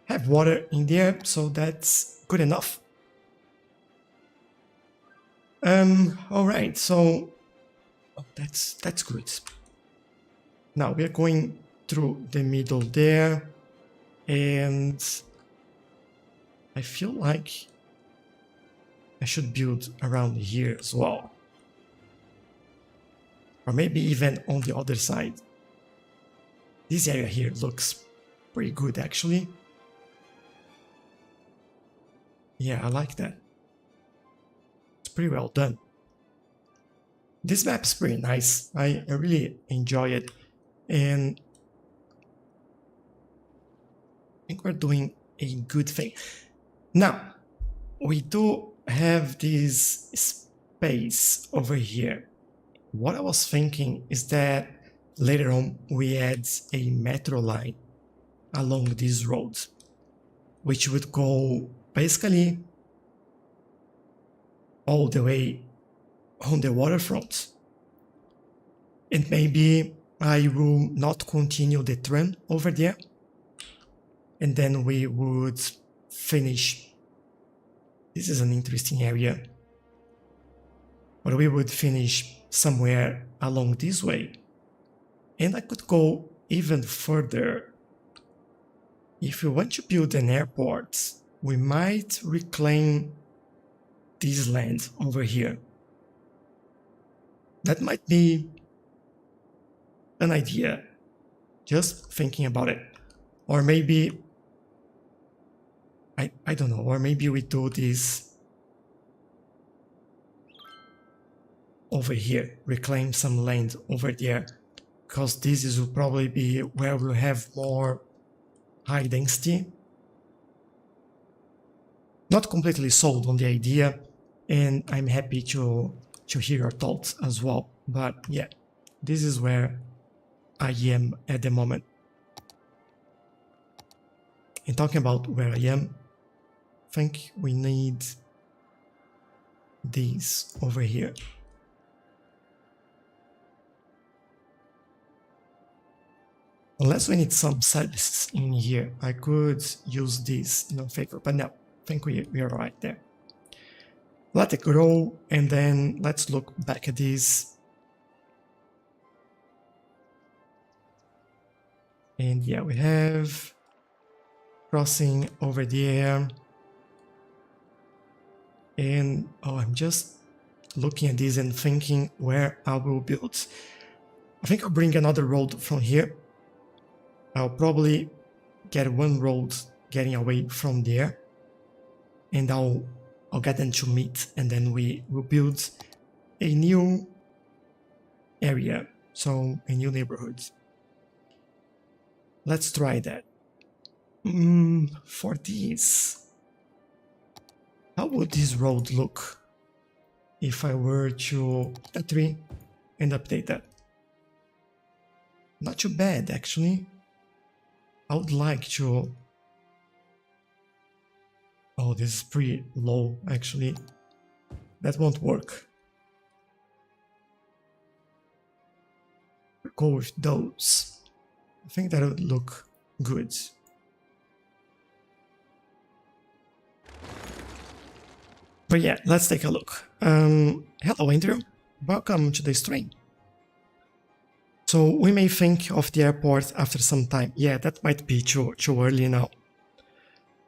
Have water in there, so that's good enough. Alright, so that's good. Now we're going through the middle there, and I feel like I should build around here as well. Or maybe even on the other side. This area here looks pretty good actually. Yeah, I like that. It's pretty well done. This map's pretty nice. I really enjoy it. And I think we're doing a good thing. Now, we do have this space over here. What I was thinking is that later on we add a metro line along this road, which would go basically all the way on the waterfront. And maybe I will not continue the tram over there. And then we would finish. This is an interesting area. But we would finish somewhere along this way. And I could go even further. If we want to build an airport, we might reclaim this land over here. That might be an idea, just thinking about it. Or maybe, I don't know, or maybe we do this over here, reclaim some land over there, because this will probably be where we'll have more high density. Not completely sold on the idea, and I'm happy to hear your thoughts as well. But yeah, this is where I am at the moment. And talking about where I am, I think we need these over here. Unless we need some services in here, I could use this in our favor, but no, I think we are right there. Let it grow, and then let's look back at this. And yeah, we have crossing over there. And oh, I'm just looking at this and thinking where I will build. I think I'll bring another road from here. I'll probably get one road getting away from there, and I'll get them to meet, and then we will build a new area, so a new neighborhood. Let's try that. For this, how would this road look if I were to a tree and update that? Not too bad, actually. I would like to... Oh, this is pretty low, actually. That won't work. Go with those. I think that would look good. But yeah, let's take a look. Hello, Andrew. Welcome to the stream. So we may think of the airport after some time. Yeah, that might be too early now.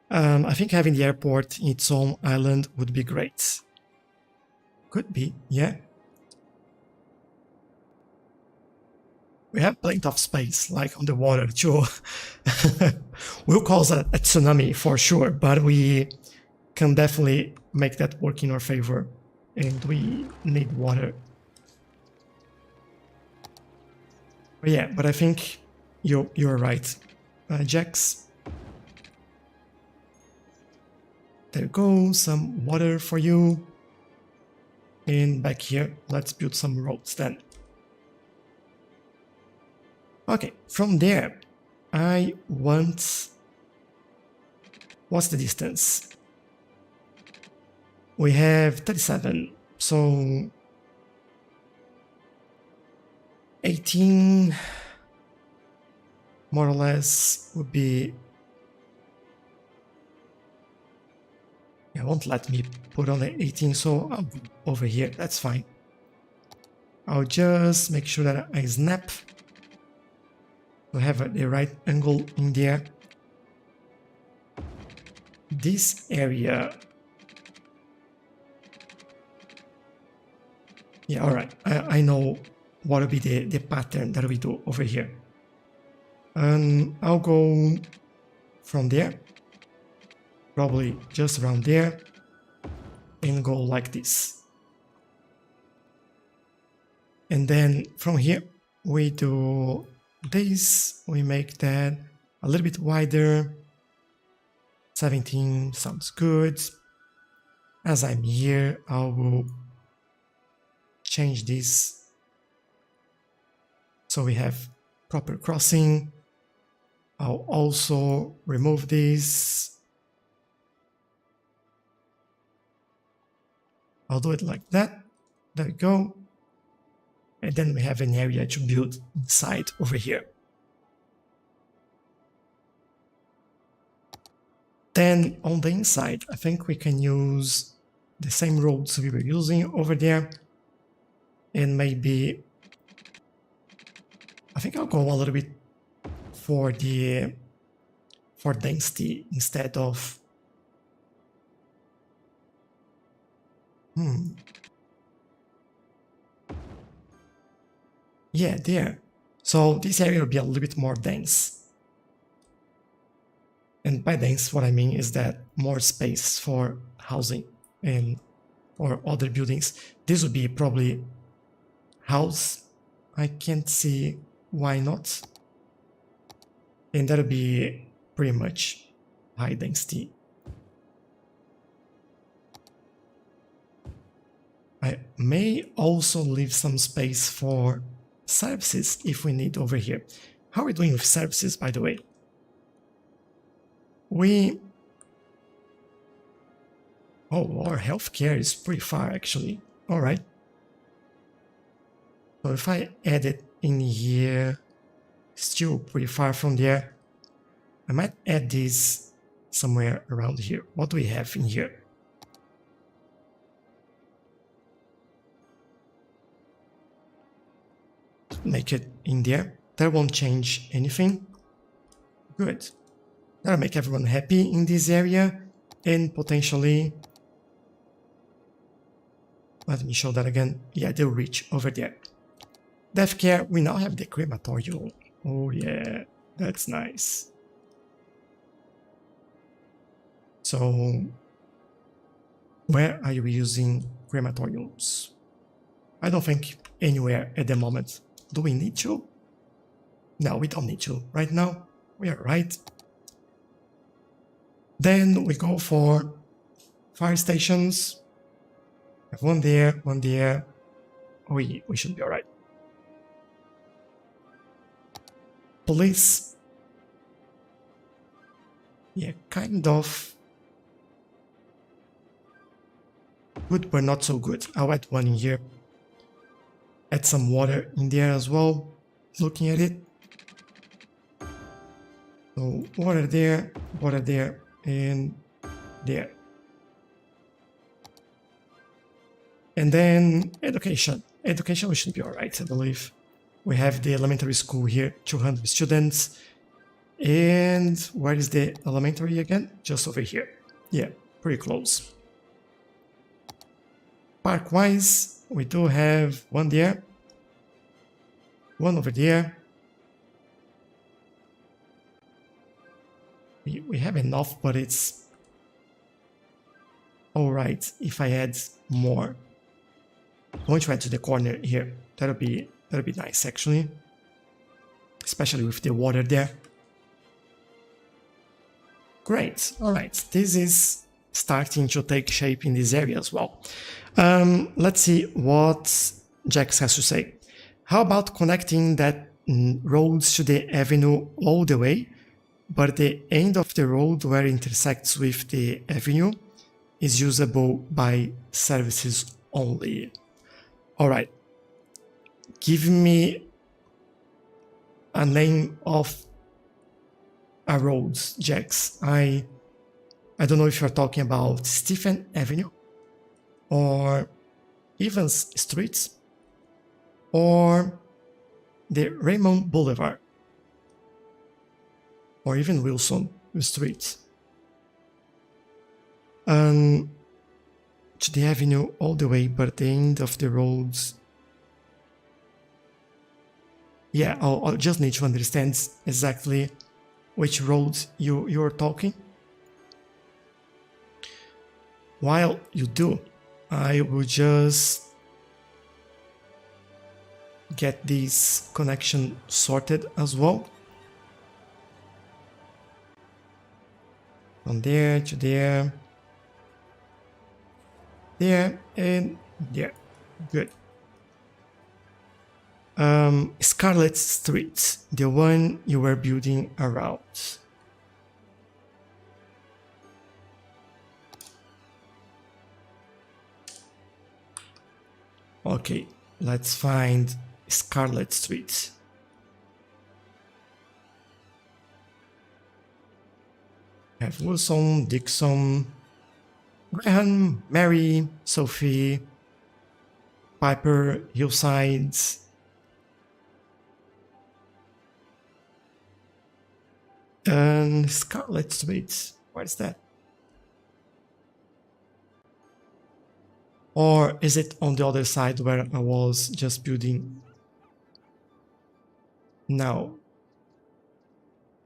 I think having the airport in its own island would be great. Could be, yeah. We have plenty of space, like on the water, too. Will cause a tsunami for sure, but we can definitely make that work in our favor. And we need water. But yeah, but I think you're right, Jax. There you go, some water for you. And back here, let's build some roads then. Okay, from there, I want... What's the distance? We have 37, so... 18, more or less, would be... It won't let me put on the 18, so I'll go over here, that's fine. I'll just make sure that I snap to have the right angle in there. This area... Yeah, alright, I know what will be the pattern that we do over here. I'll go from there, probably just around there, and go like this. And then from here, we do this, we make that a little bit wider. 17 sounds good. As I'm here, I will change this so we have proper crossing. I'll also remove this. I'll do it like that. There we go. And then we have an area to build inside over here. Then on the inside, I think we can use the same roads we were using over there. And maybe... I think I'll go a little bit for density instead of... Yeah, there. So this area will be a little bit more dense. And by dense, what I mean is that more space for housing and or other buildings. This would be probably house. I can't see why not. And that'll be pretty much high density. I may also leave some space for services if we need over here. How are we doing with services, by the way? Oh, our healthcare is pretty far, actually. All right. So if I add it in here, still pretty far from there. I might add this somewhere around here. What do we have in here? Make it in there. That won't change anything. Good. That'll make everyone happy in this area and potentially... Let me show that again. Yeah, they'll reach over there. Death care, we now have the crematorium. Oh yeah, that's nice. So, where are you using crematoriums? I don't think anywhere at the moment. Do we need to? No, we don't need to. Right now, we are right. Then we go for fire stations. Have one there, one there. We should be alright. Police. Yeah, kind of good, but not so good. I'll add one in here. Add some water in there as well. Looking at it. So water there, and there. And then education. Education, we should be alright, I believe. We have the elementary school here, 200 students. And where is the elementary again? Just over here. Yeah, pretty close. Park-wise, we do have one there. One over there. We have enough, but it's alright if I add more. I'm going to add to the corner here. That'll be nice actually. Especially with the water there. Great. Alright. This is starting to take shape in this area as well. Let's see what Jax has to say. How about connecting that roads to the avenue all the way, but the end of the road where it intersects with the avenue is usable by services only. Alright. Give me a name of a road, Jax. I don't know if you're talking about Stephen Avenue or Evans Street or the Raymond Boulevard or even Wilson Street. To the avenue all the way, but at the end of the roads. Yeah, I'll just need to understand exactly which roads you're talking. While you do, I will just get this connection sorted as well. From there to there. There and there. Good. Scarlet Street, the one you were building around. Okay, let's find Scarlet Street. Have Wilson, Dixon, Graham, Mary, Sophie, Piper, Hillsides, and Scarlet Street. Where's that? Or is it on the other side where I was just building? Now,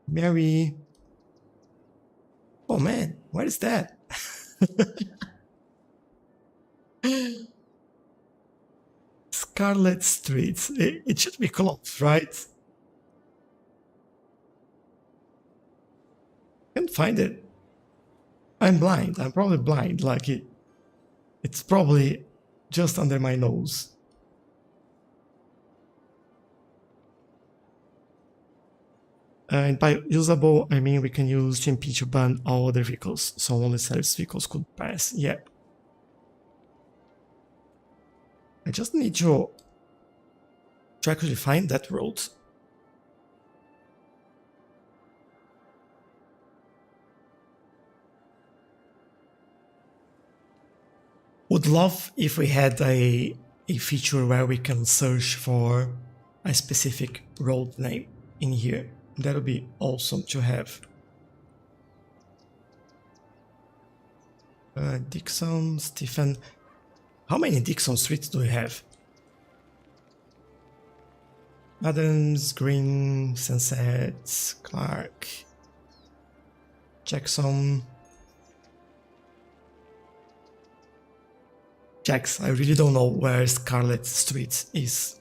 Mary. Oh man, what is that? Scarlet Street. It should be closed, right? Can't find it. I'm blind. I'm probably blind. Like it's probably just under my nose. And by usable, I mean we can use GMP to ban all other vehicles, so only service vehicles could pass. Yeah. I just need to actually find that road. Would love if we had a feature where we can search for a specific road name in here. That would be awesome to have. Dixon, Stephen. How many Dixon streets do we have? Adams, Green, Sunset, Clark, Jackson. Jax, I really don't know where Scarlet Street is.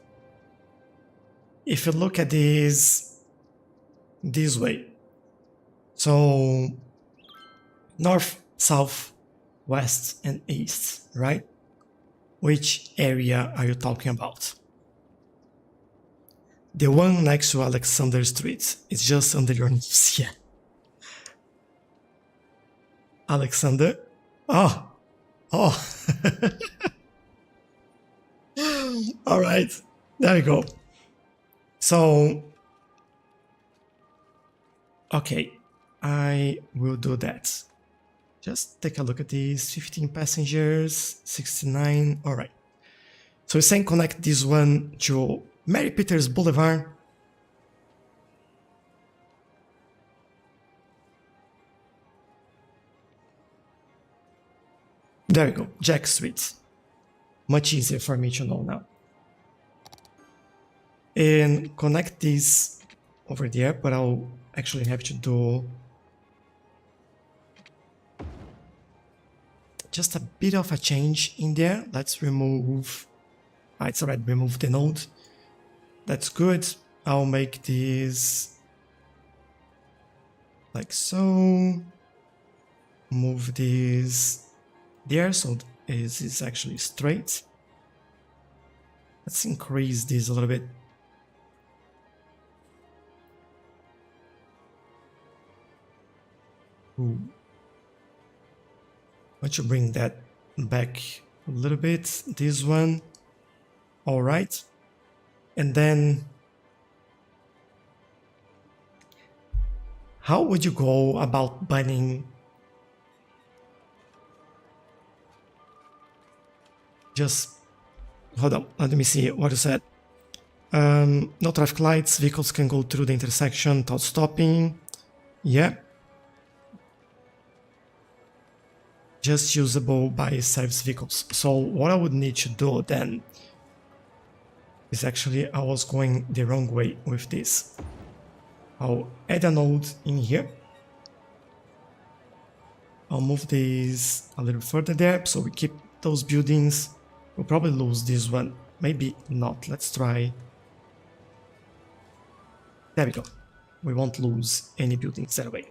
If you look at this way, so north, south, west, and east, right? Which area are you talking about? The one next to Alexander Street is just under your nose. Yeah. Alexander? Oh. All right, there we go. So, okay, I will do that. Just take a look at these. 15 passengers, 69. All right. So we're saying connect this one to Mary Peters Boulevard. There we go, Jack Street. Much easier for me to know now. And connect this over there, but I'll actually have to do just a bit of a change in there. Let's remove, it's already removed the node. That's good. I'll make this like so. Move this there, so this is actually straight. Let's increase this a little bit. Ooh. I want to bring that back a little bit. This one. All right. And then how would you go about banning just hold on, let me see what you said. No traffic lights, vehicles can go through the intersection without stopping. Yeah. Just usable by service vehicles. So what I would need to do then is actually, I was going the wrong way with this. I'll add a node in here. I'll move this a little further there, so we keep those buildings. We'll probably lose this one. Maybe not. Let's try. There we go. We won't lose any buildings that way.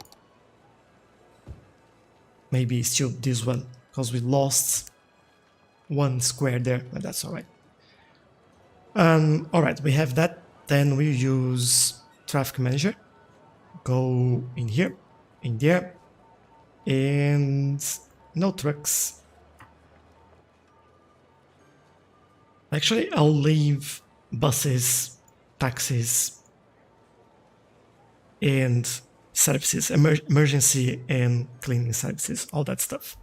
Maybe still this one, because we lost one square there, but that's alright. Alright, we have that. Then we use traffic manager. Go in here, in there, and no trucks. Actually, I'll leave buses, taxis, and services, emergency and cleaning services, all that stuff.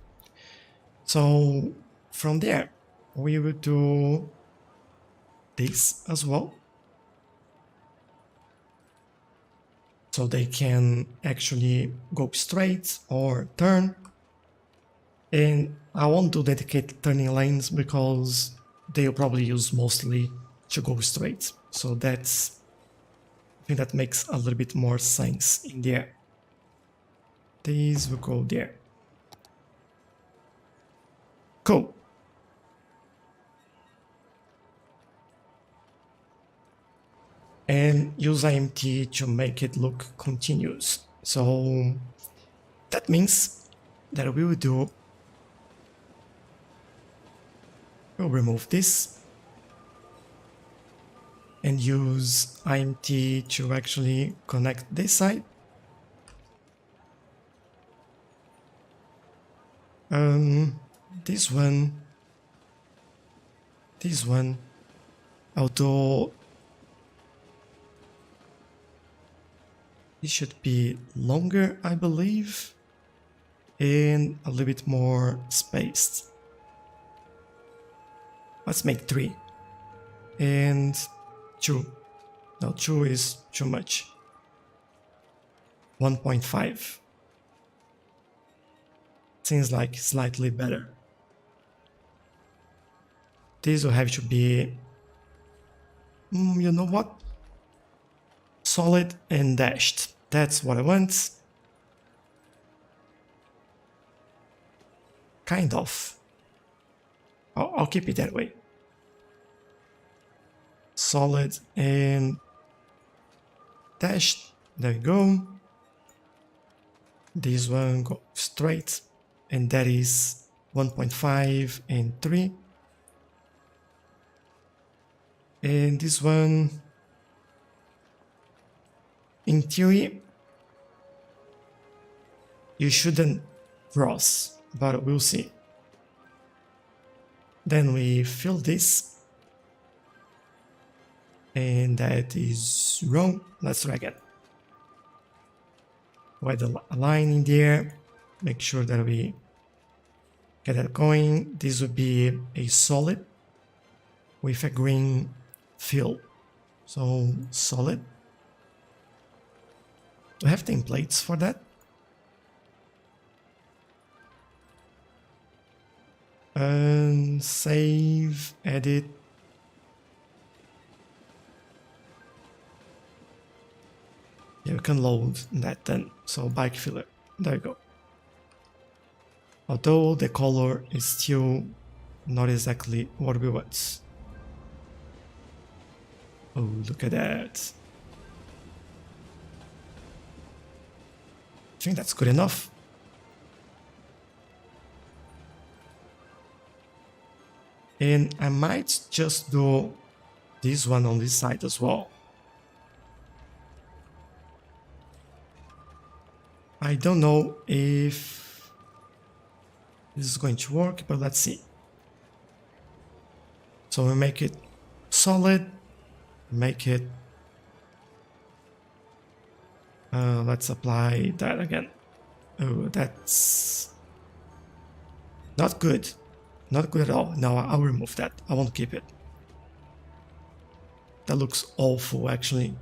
So from there, we will do this as well. So they can actually go straight or turn. And I won't do dedicated turning lanes because they'll probably use mostly to go straight. So that's think that makes a little bit more sense in there. These will go there. Cool. And use IMT to make it look continuous. So that means that we'll remove this and use IMT to actually connect this side. This one, although it should be longer, I believe, and a little bit more spaced. Let's make 3 and 2. No, 2 is too much. 1.5 seems like slightly better. This will have to be, you know what? Solid and dashed. That's what I want. Kind of. I'll keep it that way. Solid and dashed. There we go. This one go straight, and that is 1.5 and 3. And this one, in theory, you shouldn't cross, but we'll see. Then we fill this, and that is wrong. Let's try again. Write a line in there, make sure that we get that going. This would be a solid with a green fill. So solid. Do I have templates for that? And save, edit. Yeah, you can load that then. So bike filler, there you go. Although the color is still not exactly what we want. Oh, look at that. I think that's good enough. And I might just do this one on this side as well. I don't know if this is going to work, but let's see. So we make it solid, make it, let's apply that again. Oh, that's not good. Not good at all. No, I'll remove that. I won't keep it. That looks awful, actually.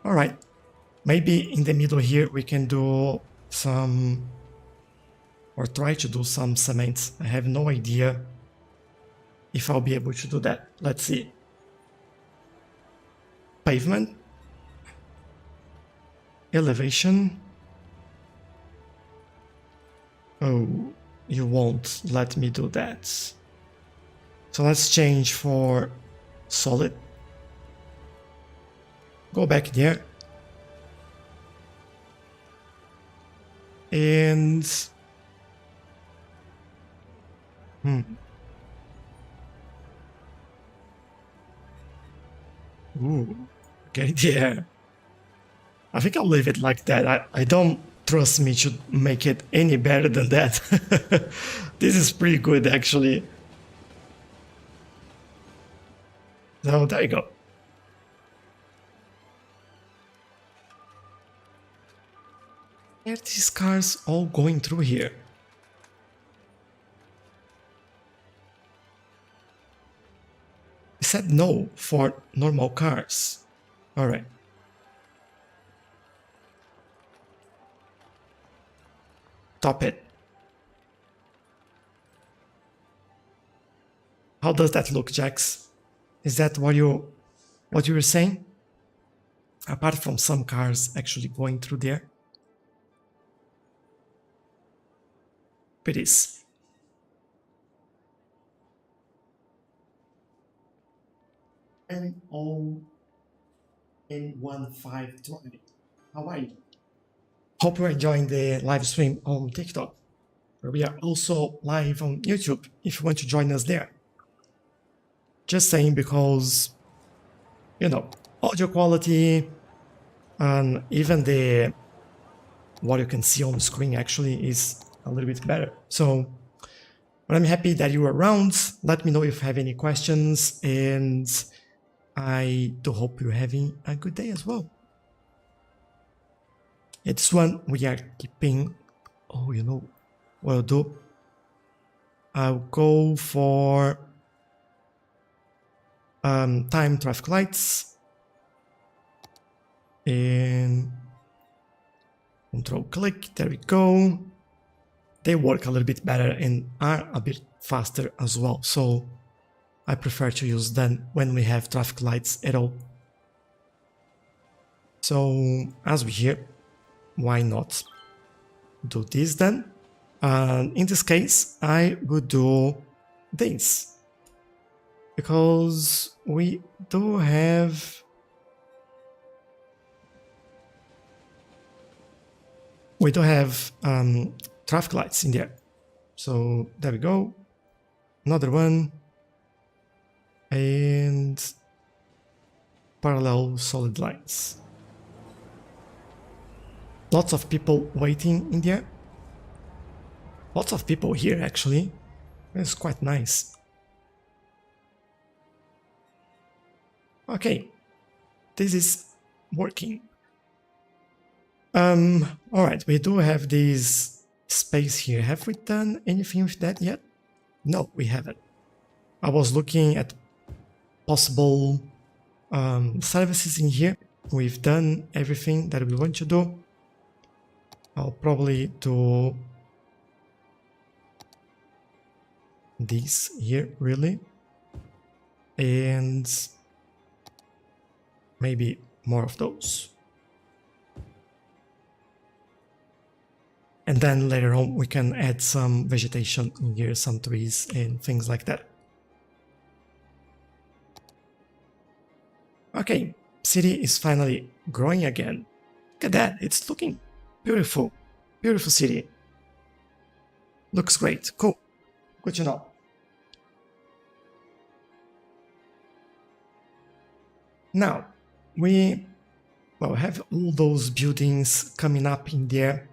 All right. Maybe in the middle here we can do some, or try to do some cement. I have no idea if I'll be able to do that. Let's see. Pavement. Elevation. Oh, you won't let me do that. So let's change for solid. Go back there. And ooh, okay, yeah. I think I'll leave it like that. I don't trust me to make it any better than that. This is pretty good, actually. So there you go. Where are these cars all going through here? It said no for normal cars. Alright. Top it. How does that look, Jax? Is that what you were saying? Apart from some cars actually going through there. It is. And all in 1520. How are you? Hope you're enjoying the live stream on TikTok, where we are also live on YouTube if you want to join us there. Just saying because, you know, audio quality and even the what you can see on the screen actually is a little bit better. So, but I'm happy that you're around. Let me know if you have any questions, and I do hope you're having a good day as well. It's one we are keeping. Oh, you know what I'll do? I'll go for time traffic lights and control click. There we go. They work a little bit better and are a bit faster as well. So I prefer to use them when we have traffic lights at all. So as we hear, why not do this then? In this case, I would do this because we do have traffic lights in there. So there we go. Another one. And parallel solid lines. Lots of people waiting in there. Lots of people here actually. It's quite nice. Okay, this is working. Alright, we do have this space here. Have we done anything with that yet? No, we haven't. I was looking at possible services in here. We've done everything that we want to do. I'll probably do this here really, and maybe more of those. And then later on we can add some vegetation in here, some trees and things like that. Okay, city is finally growing again. Look at that, it's looking beautiful. Beautiful city. Looks great, cool. Good to know. Now, we have all those buildings coming up in there.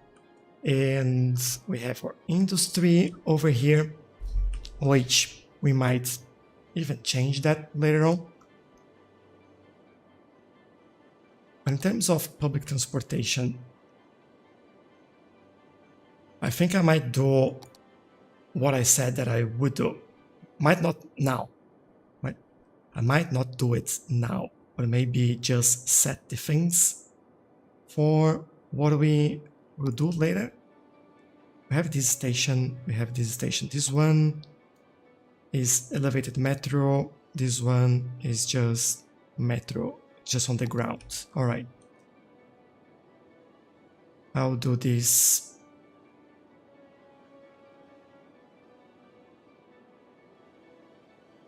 And we have our industry over here, which we might even change that later on. But in terms of public transportation, I think I might do what I said that I would do. Might not now, right? I might not do it now, but maybe just set the things for what we will do later. We have this station, This one is elevated metro. This one is just metro, just on the ground. All right. I'll do this.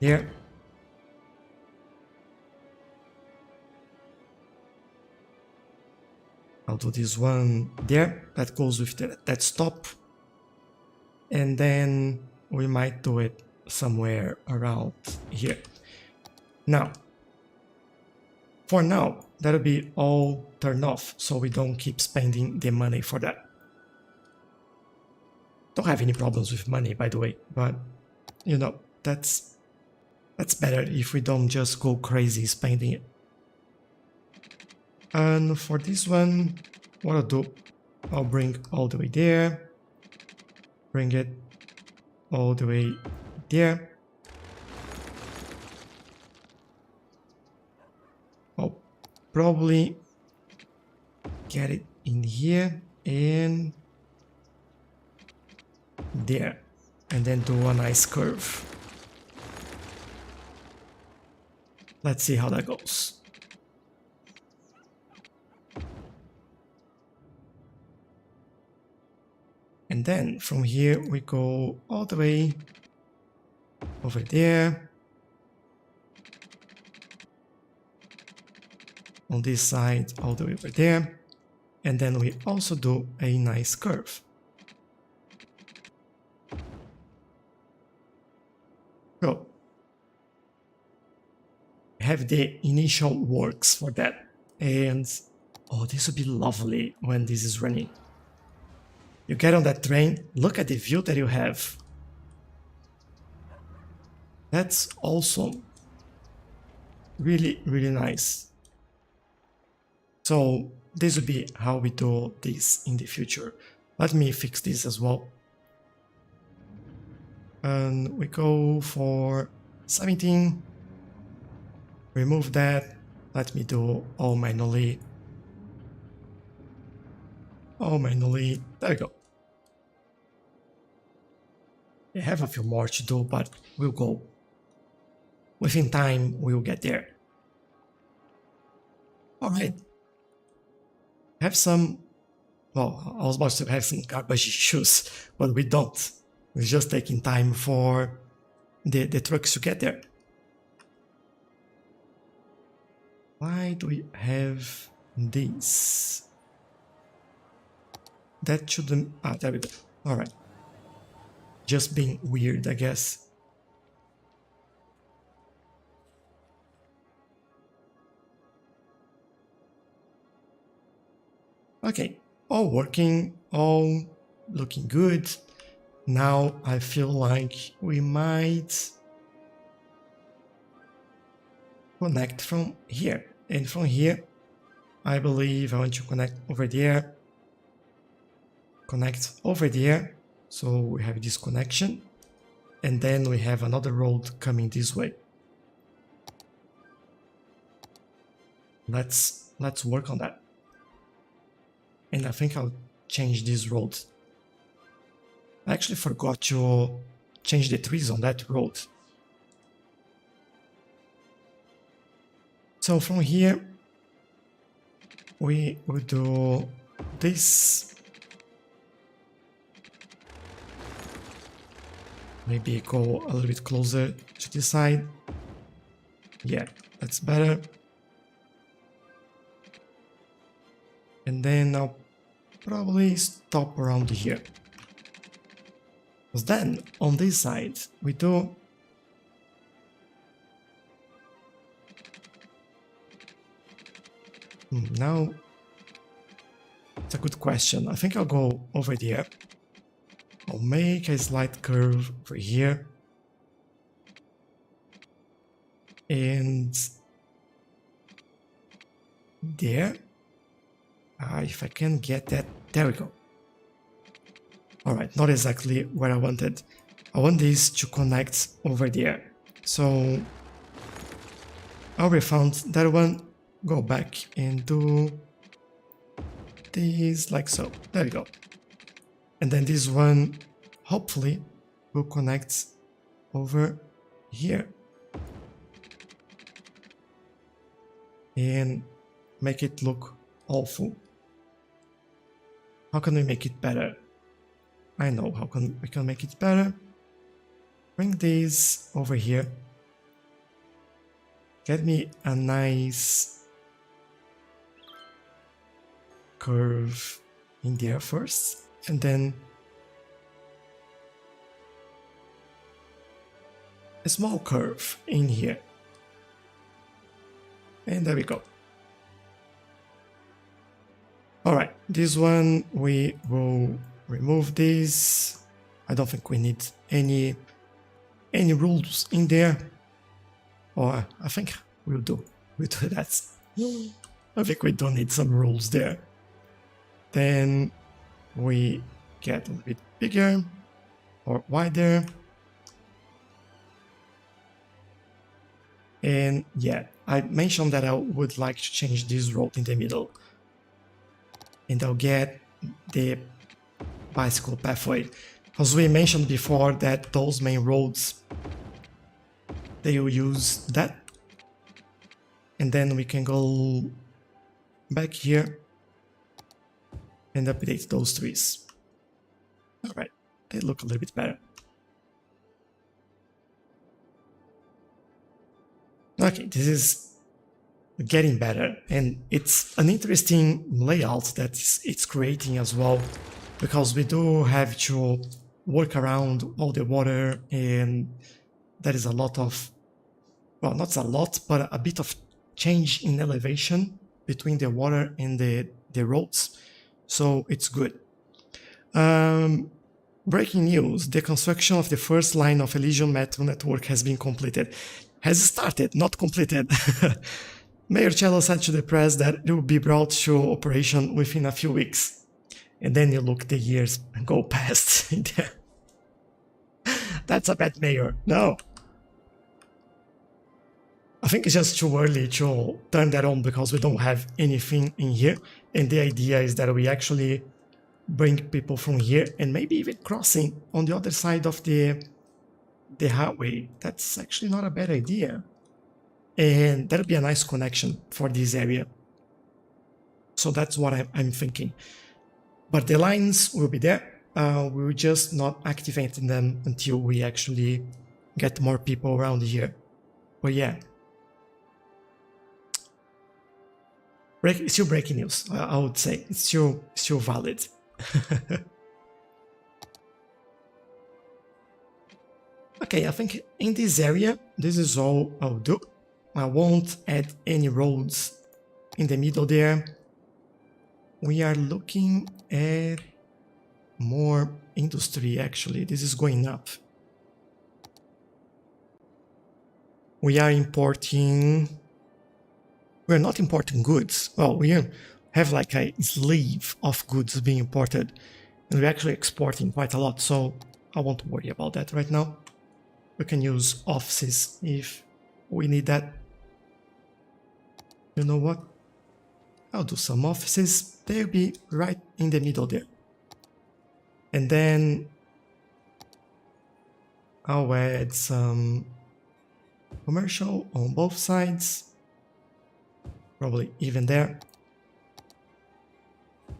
Here. I'll do this one there. That goes with that stop. And then we might do it somewhere around here. Now, for now, that'll be all turned off, so we don't keep spending the money for that. Don't have any problems with money, by the way, but you know, that's better if we don't just go crazy spending it. And for this one, what I'll do, I'll bring all the way there. Bring it all the way there. I'll probably get it in here and there, and then do a nice curve. Let's see how that goes. And then from here we go all the way over there. On this side, all the way over there. And then we also do a nice curve. So, have the initial works for that. And, oh, this would be lovely when this is running. You get on that train, look at the view that you have. That's awesome. Really, really nice. So this would be how we do this in the future. Let me fix this as well. And we go for 17. Remove that. Let me do all manually. All manually. There we go. I have a few more to do, but we'll go. Within time, we'll get there. Alright. Have some... Well, I was about to have some garbage issues, but we don't. We're just taking time for the trucks to get there. Why do we have this? That shouldn't... Ah, there we go. Alright. Just being weird, I guess. Okay, all working, all looking good. Now I feel like we might connect from here. And from here, I believe I want to connect over there. Connect over there. So we have this connection. And then we have another road coming this way. Let's work on that. And I think I'll change this road. I actually forgot to change the trees on that road. So from here, we will do this. Maybe go a little bit closer to this side. Yeah, that's better. And then I'll probably stop around here. Because then, on this side, we do... Now, it's a good question. I think I'll go over there. I'll make a slight curve over here. And... there. If I can get that, there we go. Alright, not exactly where I wanted. I want this to connect over there. So, I already found that one. Go back and do this like so. There we go. And then this one, hopefully, will connect over here. And make it look awful. How can we make it better? I know how we can make it better. Bring this over here. Get me a nice curve in there first, and then a small curve in here. And there we go. Alright, this one we will remove this. I don't think we need any rules in there. Or I think we'll do that. I think we don't need some rules there. Then we get a little bit bigger or wider. And yeah, I mentioned that I would like to change this road in the middle. And I'll get the bicycle pathway. As we mentioned before, that those main roads, they will use that And then we can go back here and update those trees. All right, they look a little bit better. Okay, this is getting better, and it's an interesting layout that it's creating as well, because we do have to work around all the water, and there is a lot of, well, not a lot, but a bit of change in elevation between the water and the roads, so it's good. Breaking news, the construction of the first line of Elysium metro network has been completed. Has started, not completed. Mayor Tchelow said to the press that it will be brought to operation within a few weeks. And then you look, the years go past. That's a bad mayor. No. I think it's just too early to turn that on because we don't have anything in here. And the idea is that we actually bring people from here and maybe even crossing on the other side of the highway. That's actually not a bad idea. And that'll be a nice connection for this area. So that's what I'm thinking. But the lines will be there. We're just not activating them until we actually get more people around here. But yeah. Still breaking news, I would say. It's still valid. Okay, I think in this area, this is all I'll do. I won't add any roads in the middle there. We are looking at more industry, actually. This is going up. We are importing... We're not importing goods. Well, we have like a sleeve of goods being imported. And we're actually exporting quite a lot, so I won't worry about that right now. We can use offices if we need that. You know what? I'll do some offices. They'll be right in the middle there. And then I'll add some commercial on both sides. Probably even there.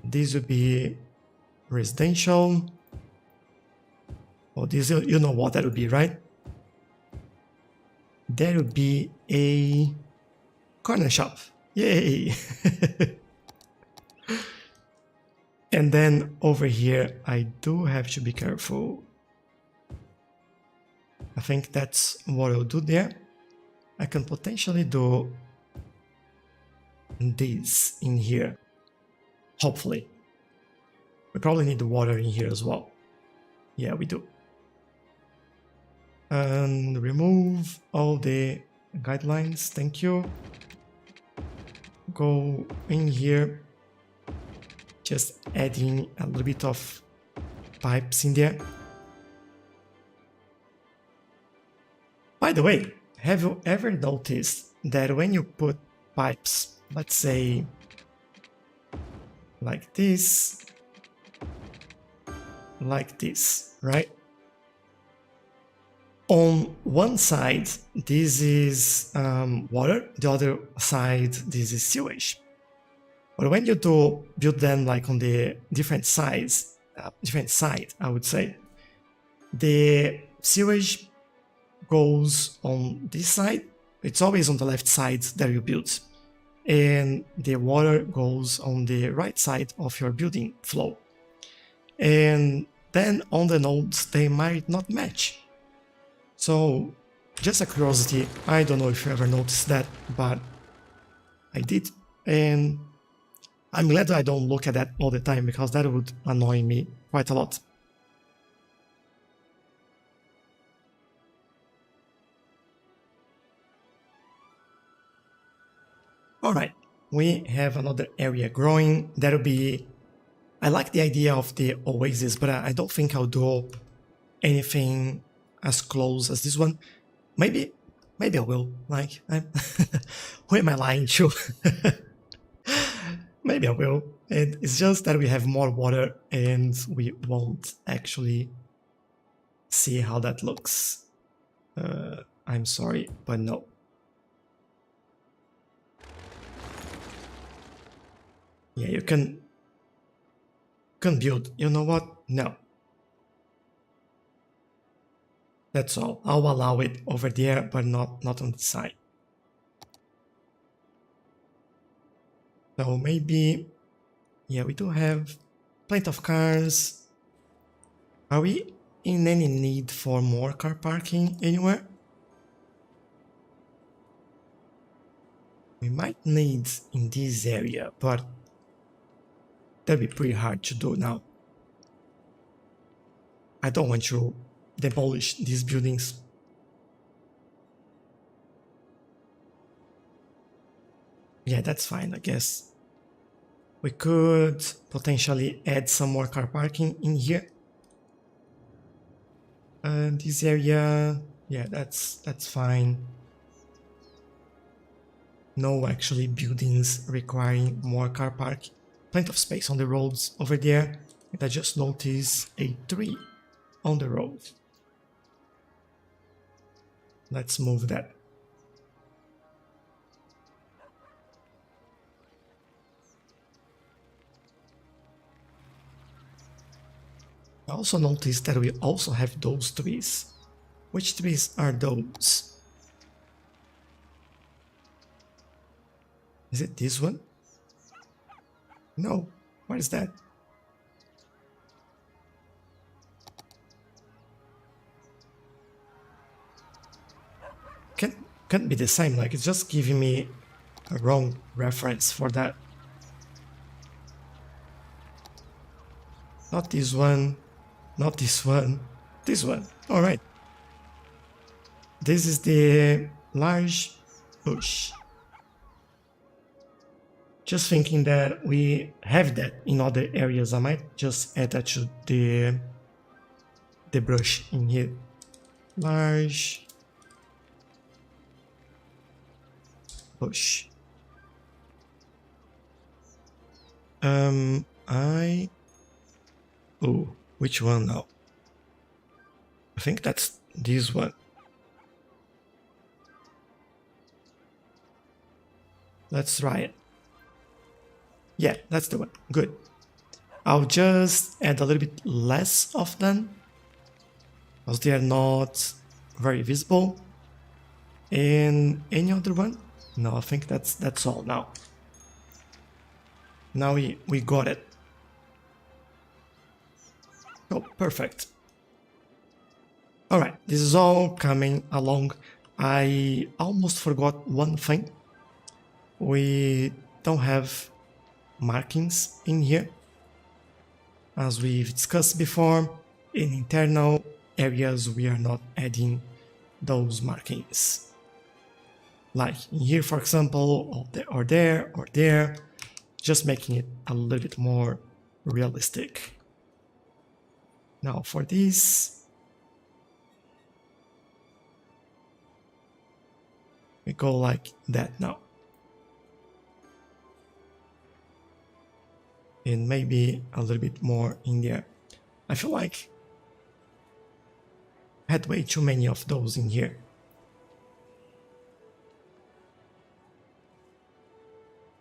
This would be residential. Oh, this, you know what that would be, right? There would be a corner shop. Yay! And then over here, I do have to be careful. I think that's what I'll do there. I can potentially do this in here. Hopefully. We probably need the water in here as well. Yeah, we do. And remove all the guidelines. Thank you. Go in here. Just adding a little bit of pipes in there. By the way, have you ever noticed that when you put pipes, let's say like this, right? On one side, this is water, the other side, this is sewage. But when you do build them like on the different sides, I would say, the sewage goes on this side. It's always on the left side that you build. And the water goes on the right side of your building flow. And then on the nodes, they might not match. So, just a curiosity, I don't know if you ever noticed that, but I did. And I'm glad I don't look at that all the time, because that would annoy me quite a lot. Alright, we have another area growing. That'll be... I like the idea of the oasis, but I don't think I'll do anything as close as this one. Maybe I will. Like, who am I lying to? Maybe I will. And it's just that we have more water and we won't actually see how that looks. I'm sorry, but no. Yeah, you can build. You know what? No. That's all. I'll allow it over there, but not on the side. So maybe, yeah, we do have plenty of cars. Are we in any need for more car parking anywhere? We might need in this area, but that'd be pretty hard to do now. I don't want to demolish these buildings. Yeah, that's fine, I guess. We could potentially add some more car parking in here. This area, yeah, that's fine. No actually buildings requiring more car parking. Plenty of space on the roads over there. And I just noticed a tree on the road. Let's move that. I also noticed that we also have those trees. Which trees are those? Is it this one? No. What is that? Can't be the same, like it's just giving me a wrong reference for that. Not this one, not this one, this one. All right. This is the large bush. Just thinking that we have that in other areas, I might just add that to the brush in here. Large bush. Oh, which one now? I think that's this one. Let's try it. Yeah, that's the one. Good. I'll just add a little bit less of them, because they are not very visible. And any other one? No, I think that's all now. Now we got it. Oh, perfect. All right, this is all coming along. I almost forgot one thing. We don't have markings in here. As we've discussed before, in internal areas we are not adding those markings. Like in here, for example, or there, just making it a little bit more realistic. Now for this, we go like that now. And maybe a little bit more in there. I feel like I had way too many of those in here.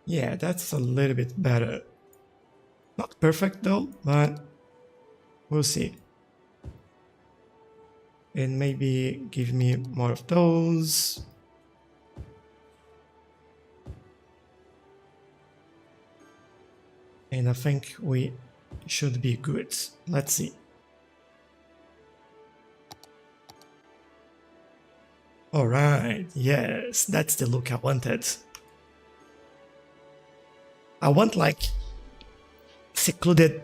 Yeah, that's a little bit better. Not perfect though, but we'll see. And maybe give me more of those. And I think we should be good. Let's see. Alright, yes, that's the look I wanted. I want like secluded,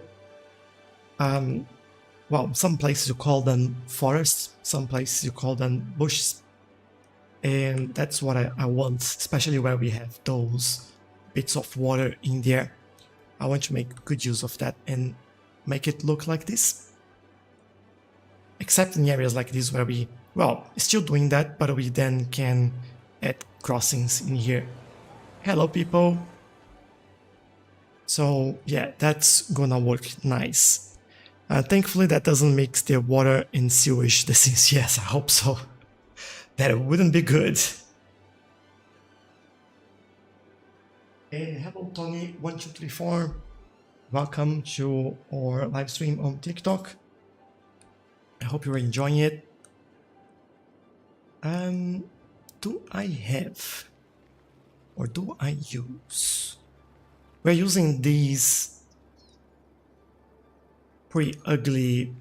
well, some places you call them forests, some places you call them bushes. And that's what I want, especially where we have those bits of water in there. I want to make good use of that and make it look like this. Except in areas like this where we, well, still doing that, but we then can add crossings in here. Hello people. So yeah, that's gonna work nice. Thankfully that doesn't mix the water and sewage the scenes. Yes, I hope so. That wouldn't be good. And hello Tony1234. Welcome to our live stream on TikTok. I hope you're enjoying it. Do I have or do I use? We're using these pretty ugly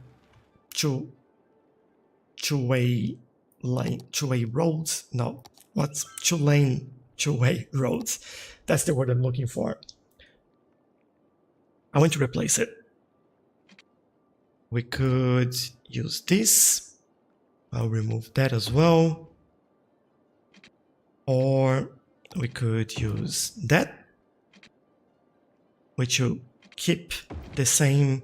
two-way roads. No, what's two-way roads? That's the word I'm looking for. I want to replace it. We could use this. I'll remove that as well. Or we could use that, which will keep the same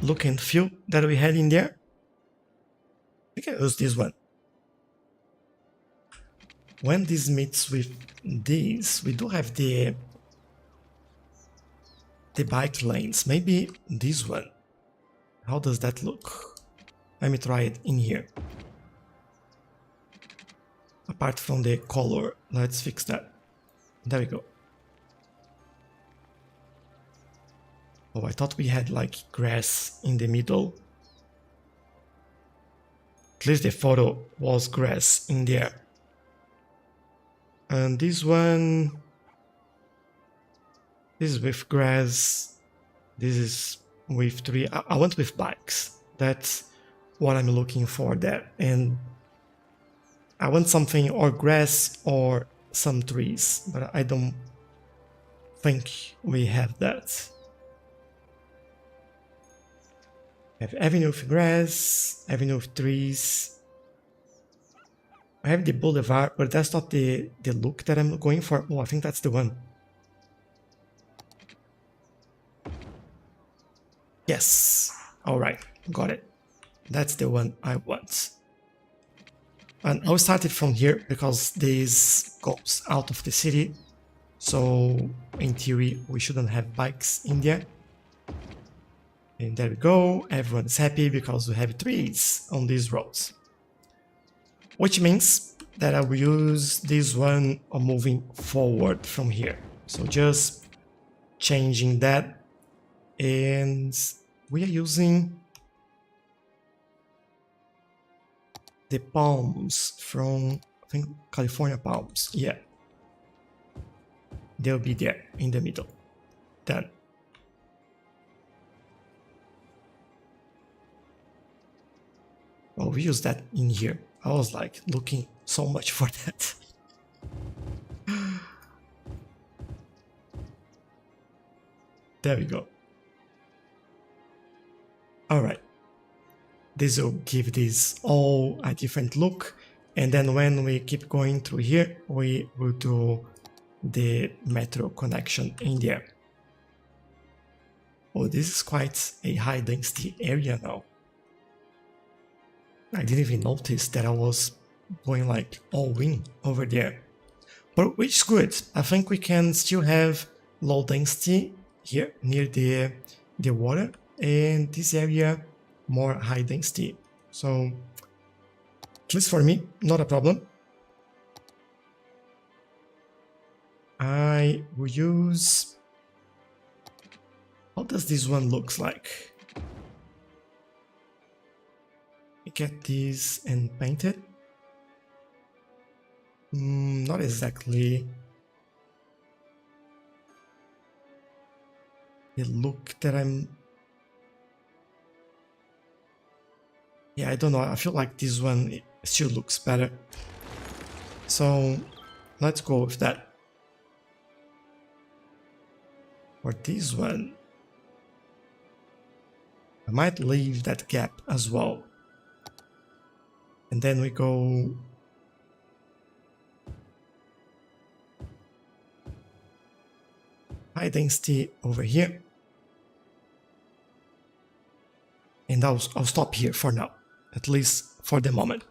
look and feel that we had in there. We can use this one. When this meets with this, we do have the bike lanes. Maybe this one. How does that look? Let me try it in here. Apart from the color, let's fix that. There we go. Oh, I thought we had like grass in the middle. At least the photo was grass in there. And this one, this is with grass. This is with tree. I went with bikes. That's what I'm looking for there. And I want something or grass or some trees, but I don't think we have that. I have avenue of grass, avenue of trees. I have the boulevard, but that's not the look that I'm going for. Oh, I think that's the one. Yes. All right, got it. That's the one I want. And I'll start it from here because this goes out of the city. So in theory, we shouldn't have bikes in there. And there we go. Everyone's happy because we have trees on these roads. Which means that I will use this one on moving forward from here. So just changing that. And we are using the palms from, I think, California palms. Yeah. They'll be there in the middle. Done. Well, we use that in here. I was like looking so much for that. There we go. All right. This will give this all a different look. And then when we keep going through here, we will do the metro connection in there. Oh, this is quite a high density area now. I didn't even notice that I was going like all in over there. But which is good. I think we can still have low density here near the water, and this area more high density. So at least for me, not a problem. I will use, how does this one looks like? Get this and paint it. Not exactly the look that I'm. Yeah, I don't know. I feel like this one still looks better. So let's go with that. For this one, I might leave that gap as well. And then we go high density over here. And I'll stop here for now, at least for the moment.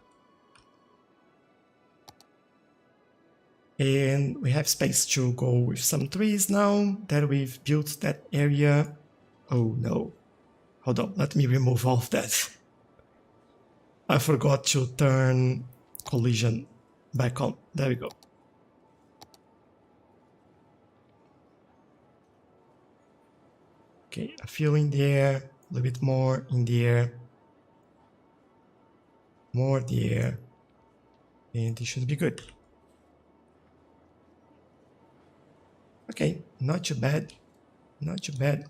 And we have space to go with some trees now that we've built that area. Oh no. Hold on, let me remove all of that. I forgot to turn collision back on. There we go. Okay, a few in there, a little bit more in there, more there, and it should be good. Okay, not too bad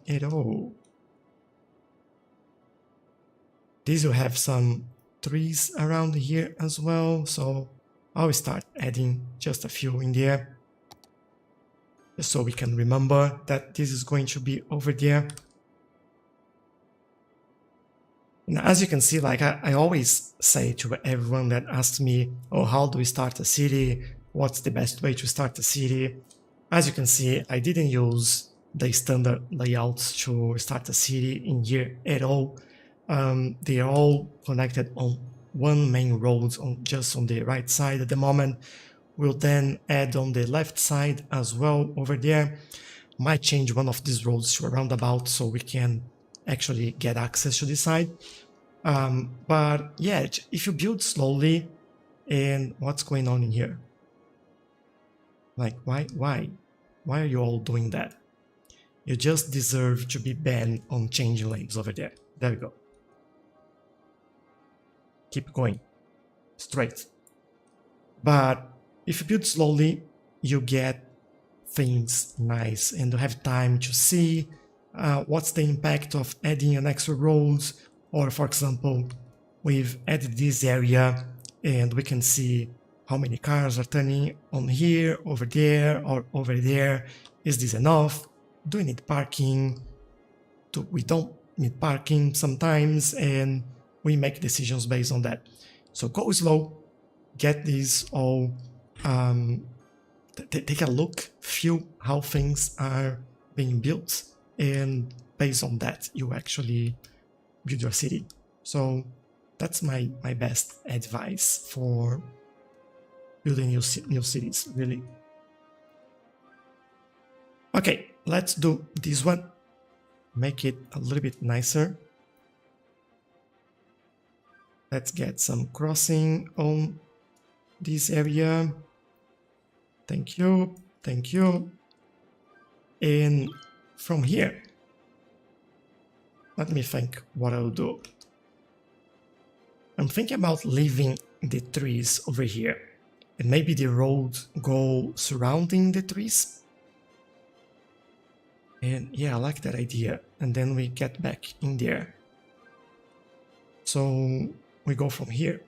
at all. This will have some trees around here as well, so I'll start adding just a few in there, just so we can remember that this is going to be over there. And as you can see, like I always say to everyone that asks me, oh, how do we start a city? What's the best way to start a city? As you can see, I didn't use the standard layouts to start a city in here at all. They are all connected on one main road, just on the right side at the moment. We'll then add on the left side as well over there. Might change one of these roads to a roundabout so we can actually get access to this side. But yeah, if you build slowly, and what's going on in here? Like, why are you all doing that? You just deserve to be banned on changing lanes over there. There we go. Keep going. Straight. But if you build slowly, you get things nice and you have time to see what's the impact of adding an extra road. Or for example, we've added this area and we can see how many cars are turning on here, over there, or over there. Is this enough? Do we need parking? We don't need parking sometimes, and we make decisions based on that. So go slow, get these all, take a look, feel how things are being built, and based on that, you actually build your city. So that's my best advice for building new cities, really. Okay, let's do this one. Make it a little bit nicer. Let's get some crossing on this area. Thank you, thank you. And from here, let me think what I'll do. I'm thinking about leaving the trees over here, and maybe the road go surrounding the trees. And yeah, I like that idea. And then we get back in there. So we go from here.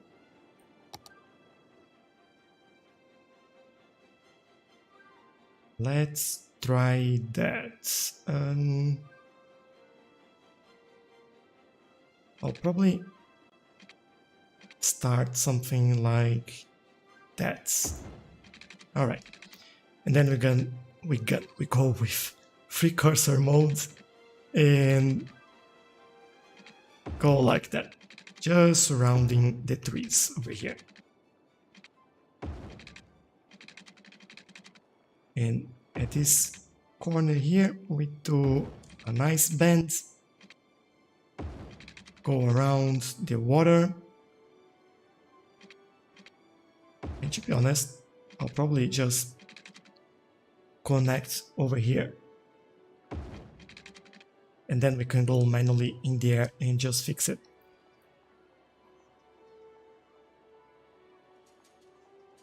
Let's try that. I'll probably start something like that. All right, and then we go with free cursor mode and go like that, just surrounding the trees over here. And at this corner here, we do a nice bend, go around the water. And to be honest, I'll probably just connect over here. And then we can go manually in there and just fix it.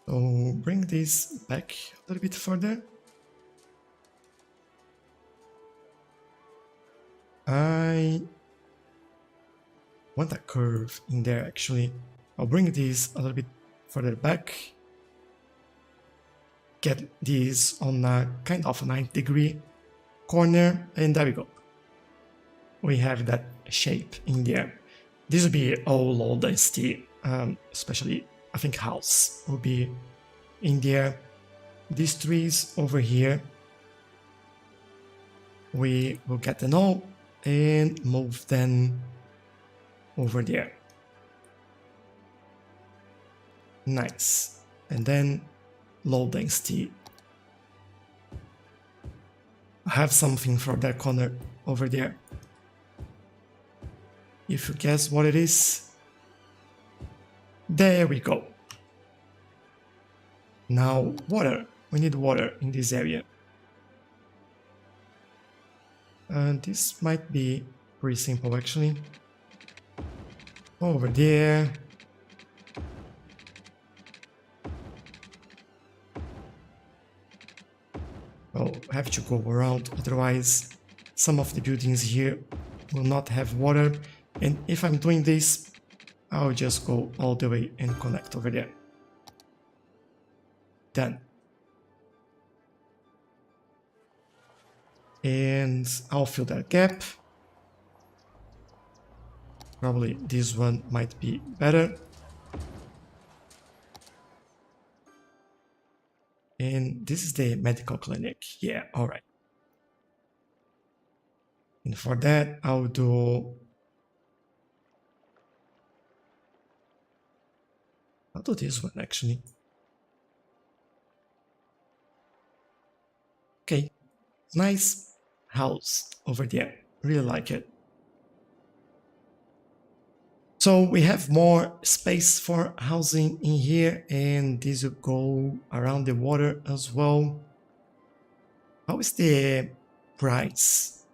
So bring this back a little bit further. I want a curve in there actually. I'll bring this a little bit further back. Get this on a kind of 90-degree corner, and there we go. We have that shape in there. This will be all low density, especially I think house will be in there. These trees over here, we will get them all and move them over there. Nice. And then low density. I have something for that corner over there. If you guess what it is, there we go. Now water. We need water in this area. This might be pretty simple actually. Over there. I'll have to go around, otherwise some of the buildings here will not have water, and if I'm doing this, I'll just go all the way and connect over there. Done. And I'll fill that gap. Probably this one might be better. And this is the medical clinic. Yeah, all right. And for that, I'll do this one actually. Okay, nice house over there. Really like it. So we have more space for housing in here, and this will go around the water as well. How is the price?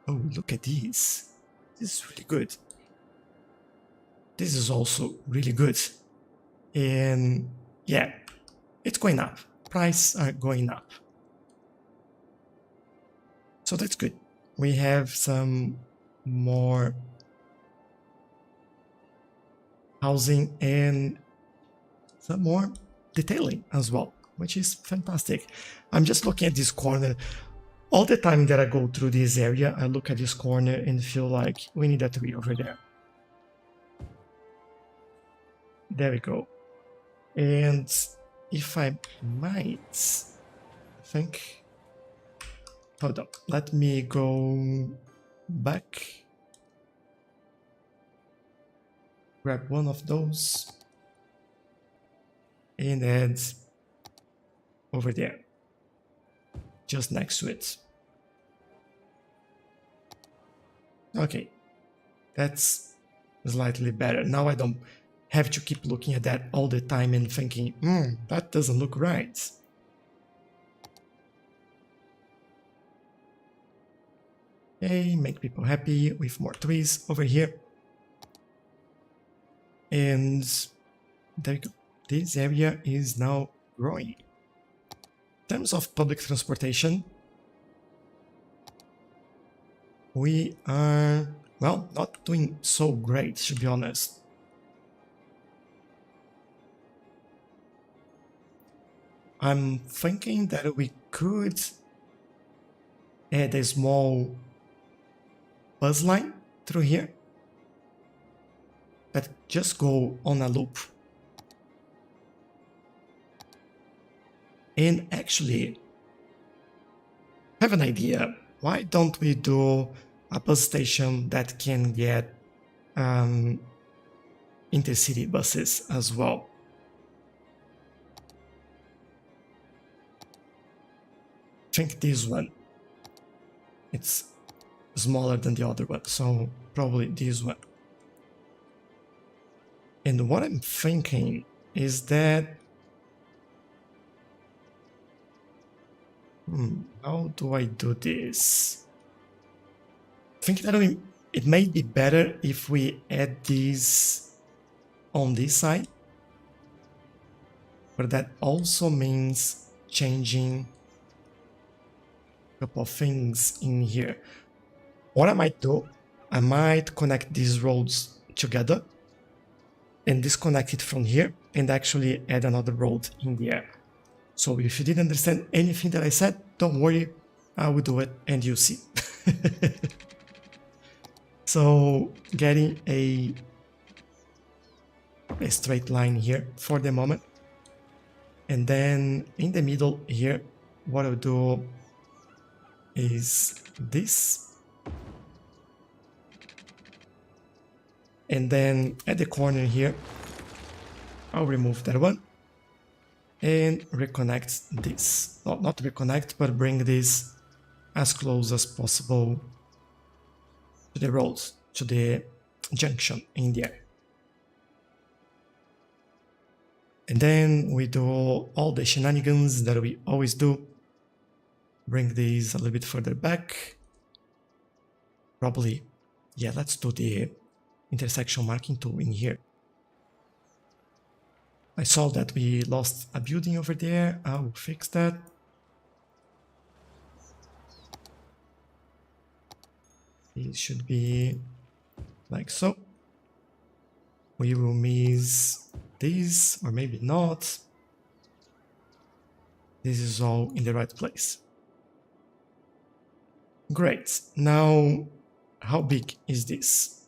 Oh, look at this. This is really good. This is also really good. And yeah, it's going up. Prices are going up. So that's good. We have some more housing and some more detailing as well, which is fantastic. I'm just looking at this corner. All the time that I go through this area, I look at this corner and feel like we need a tree over there. There we go. And if I might think, hold up, let me go back, grab one of those and add over there, just next to it. Okay, that's slightly better. Now I don't have to keep looking at that all the time and thinking, that doesn't look right. Okay, make people happy with more trees over here. And there you go. This area is now growing. In terms of public transportation, we are, well, not doing so great, to be honest. I'm thinking that we could add a small bus line through here, but just go on a loop. And actually, I have an idea. Why don't we do a bus station that can get intercity buses as well? I think this one, it's smaller than the other one, so probably this one. And what I'm thinking is that, how do I do this? I think that it may be better if we add these on this side, but that also means changing a couple of things in here. What I might do, I might connect these roads together and disconnect it from here and actually add another road in the air. So if you didn't understand anything that I said, don't worry, I will do it and you'll see. So getting a straight line here for the moment. And then in the middle here, what I'll do is this. And then at the corner here, I'll remove that one and reconnect this. Not reconnect, but bring this as close as possible to the road, to the junction in there. And then we do all the shenanigans that we always do. Bring these a little bit further back. probably, yeah, let's do the intersection marking tool in here. I saw that we lost a building over there. I will fix that. It should be like so. We will miss this, or maybe not. This is all in the right place. Great. Now, how big is this?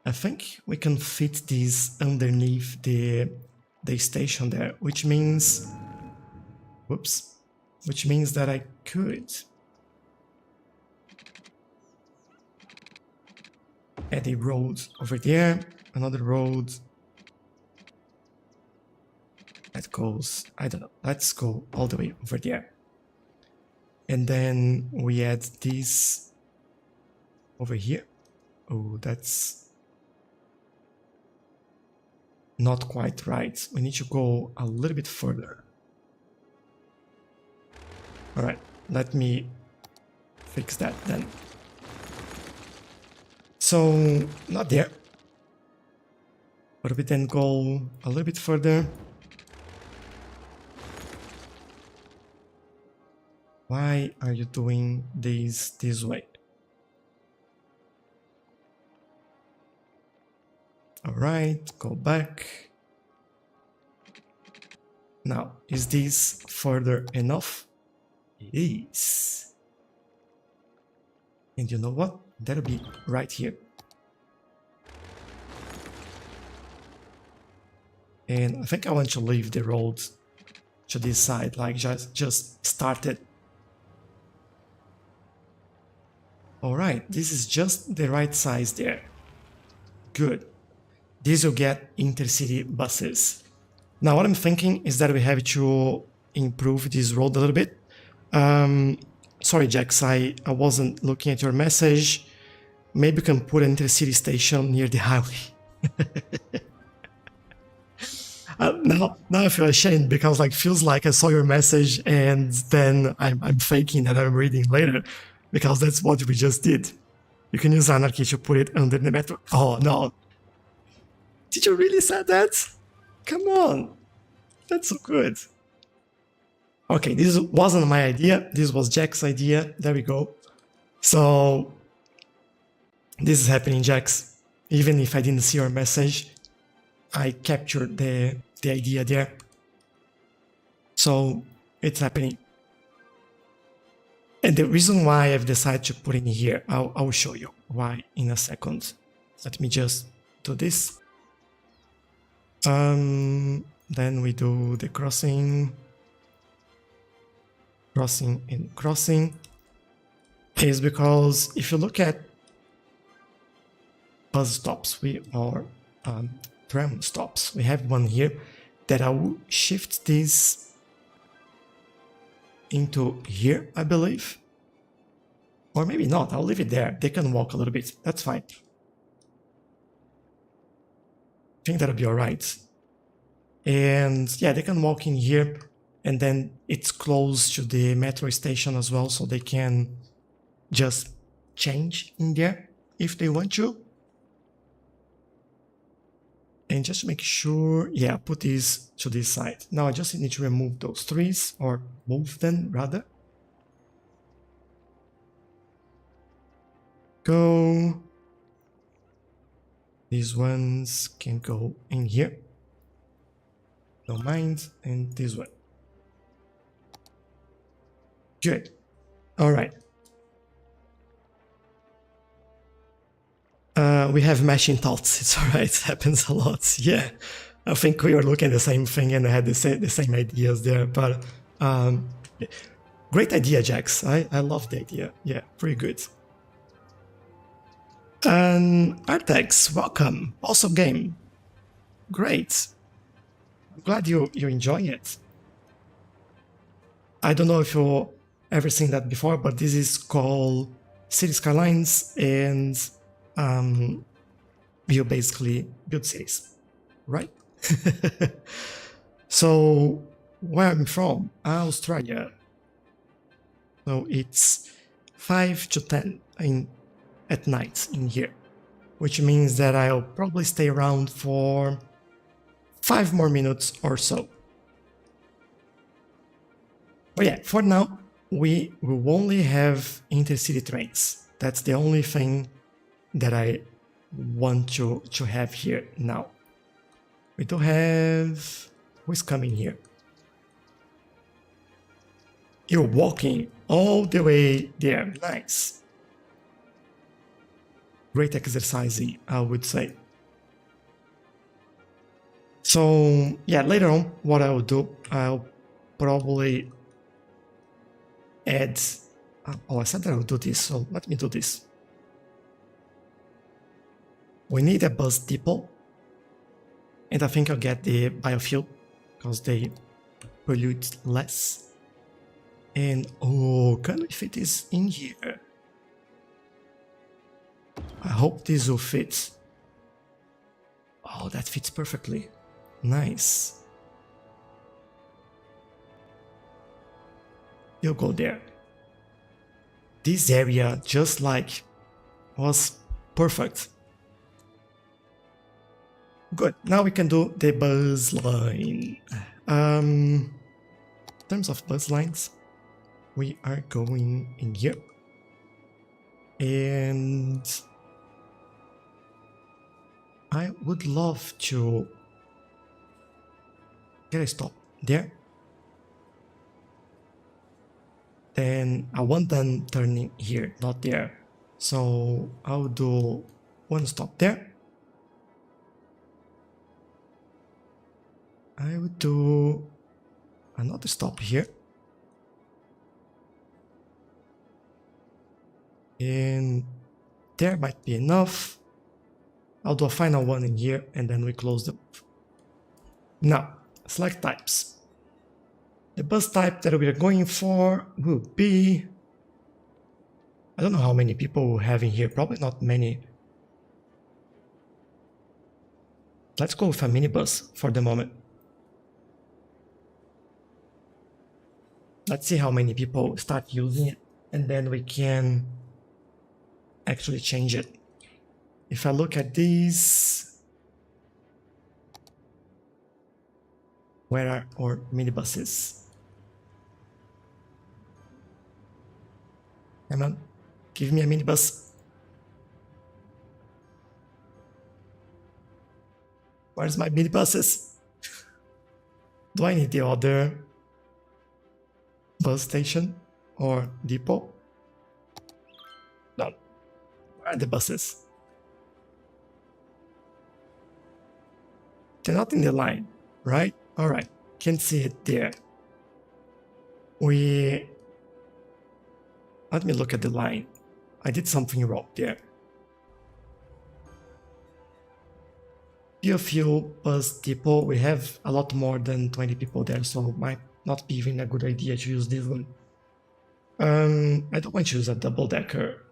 I think we can fit this underneath the station there, which means, whoops, which means that I could add a road over there, another road that goes, I don't know, let's go all the way over there. And then we add this over here. Oh, that's not quite right. We need to go a little bit further. All right, let me fix that then. So, not there. But we then go a little bit further. Why are you doing this way? All right, go back. Now, is this further enough? It is. And you know what? That'll be right here. And I think I want to leave the road to this side, like just start it. Alright, this is just the right size there. Good. This will get intercity buses. Now what I'm thinking is that we have to improve this road a little bit. Sorry Jax, I wasn't looking at your message. Maybe you can put an intercity station near the highway. Now I feel ashamed because like feels like I saw your message and then I'm faking that I'm reading later. Because that's what we just did. You can use Anarchy to put it under the metro. Oh no. Did you really say that? Come on. That's so good. Okay, this wasn't my idea. This was Jack's idea. There we go. So, this is happening, Jax. Even if I didn't see your message, I captured the idea there. So, it's happening. And the reason why I've decided to put in here, I'll show you why in a second. Let me just do this. Then we do the crossing and crossing. Is because if you look at bus stops, or tram stops, we have one here that I will shift this into here, I believe. Or maybe not, I'll leave it there. They can walk a little bit, that's fine. I think that'll be alright. And yeah, they can walk in here, and then it's close to the metro station as well, so they can just change in there if they want to. And just to make sure, yeah, put this to this side. Now I just need to remove those trees, or move them rather. Go. These ones can go in here. Don't mind. And this one. Good. All right. We have matching thoughts. It's alright. It happens a lot. Yeah. I think we were looking at the same thing and I had the same ideas there. But great idea, Jax. I love the idea. Yeah, pretty good. Artex, welcome. Awesome game. Great. I'm glad you enjoy it. I don't know if you've ever seen that before, but this is called Cities Skylines, and you basically build cities, right? So, where I'm from, Australia. So it's 5 to 10 at night in here, which means that I'll probably stay around for 5 more minutes or so. But yeah, for now, we will only have intercity trains. That's the only thing that I want to have here now. We do have... Who's coming here? You're walking all the way there. Nice. Great exercising, I would say. So, yeah, later on, what I'll do, I'll probably add... Oh, I said that I'll do this, so let me do this. We need a bus depot. And I think I'll get the biofuel, because they pollute less. And, oh, can we fit this in here? I hope this will fit. Oh, that fits perfectly. Nice. You'll go there. This area, just like, was perfect. Good. Now we can do the bus line. In terms of bus lines, we are going in here. And I would love to get a stop there. Then I want them turning here, not there. So I'll do one stop there. I would do another stop here. And there might be enough. I'll do a final one in here and then we close them. Now, select types. The bus type that we are going for will be... I don't know how many people we have in here, probably not many. Let's go with a minibus for the moment. Let's see how many people start using it, and then we can actually change it. If I look at these, where are our minibuses? Come on, give me a minibus. Where's my minibuses? Do I need the other bus station or depot? No. Where are the buses? They're not in the line, right? Alright, can see it there. Let me look at the line. I did something wrong there. Biofuel bus depot, we have a lot more than 20 people there, so might not be even a good idea to use this one. I don't want to use a double-decker.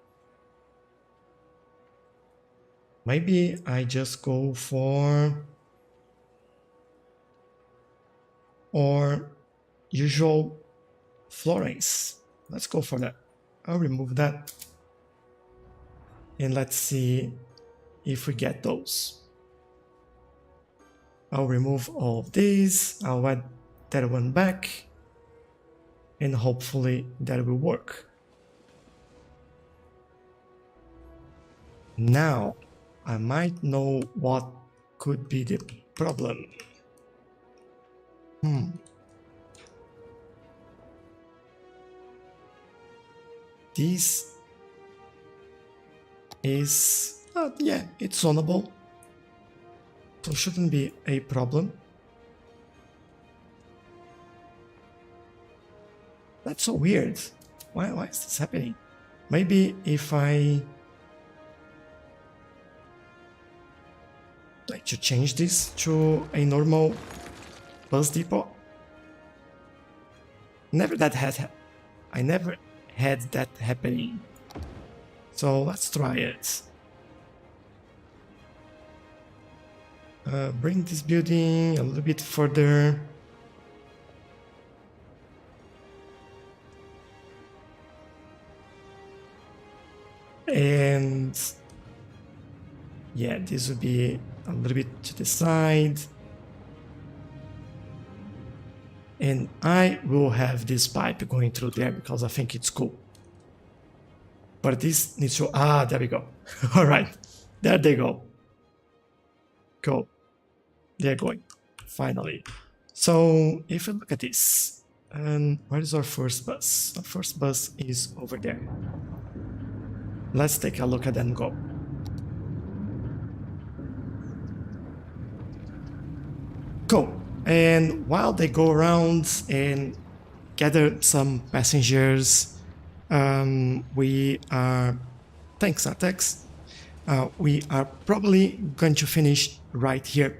Maybe I just go for our usual Florence. Let's go for that. I'll remove that. And let's see if we get those. I'll remove all of these. I'll add that one back. And hopefully that will work. Now, I might know what could be the problem. This is, yeah, it's zonable. So shouldn't be a problem. That's so weird. Why is this happening? Maybe if I like to change this to a normal bus depot. I never had that happening. So let's try it. Bring this building a little bit further. And yeah, this would be a little bit to the side. And I will have this pipe going through there because I think it's cool. But this needs to, there we go. All right, there they go. Cool. They're going, finally. So if you look at this, and where is our first bus? Our first bus is over there. Let's take a look at them go. Cool. And while they go around and gather some passengers, we are, thanks Artex, we are probably going to finish right here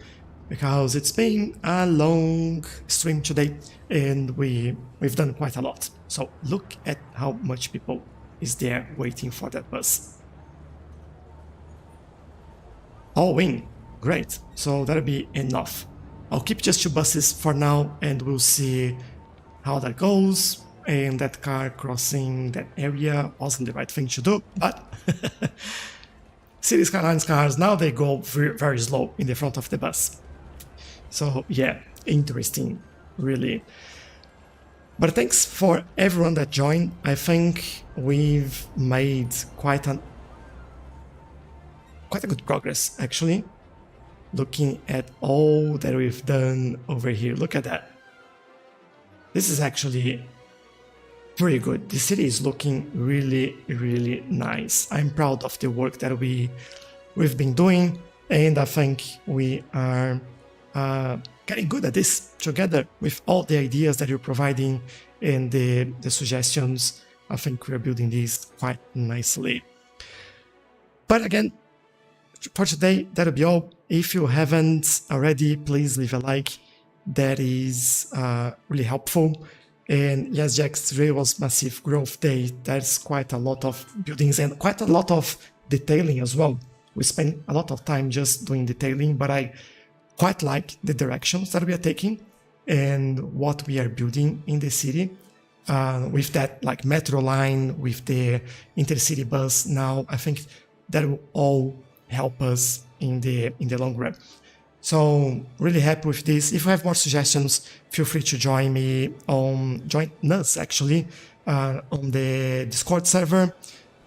because it's been a long stream today and we've done quite a lot. So look at how much people is there waiting for that bus. All in, great. So that'll be enough. I'll keep just 2 buses for now and we'll see how that goes. And that car crossing that area wasn't the right thing to do, but Cities Skylines cars, now they go very, very slow in the front of the bus. So yeah, interesting, really. But thanks for everyone that joined. I think we've made quite a good progress, actually. Looking at all that we've done over here. Look at that. This is actually pretty good. The city is looking really, really nice. I'm proud of the work that we've been doing, and I think we are getting good at this together with all the ideas that you're providing and the suggestions. I think we're building this quite nicely. But again, for today, that'll be all. If you haven't already, please leave a like. That is really helpful. And yes, Jax, today was Massive Growth Day. There's quite a lot of buildings and quite a lot of detailing as well. We spent a lot of time just doing detailing, but I quite like the directions that we are taking and what we are building in the city. With that like metro line, with the intercity bus now, I think that will all help us in the long run. So really happy with this. If you have more suggestions, feel free to join us actually on the Discord server.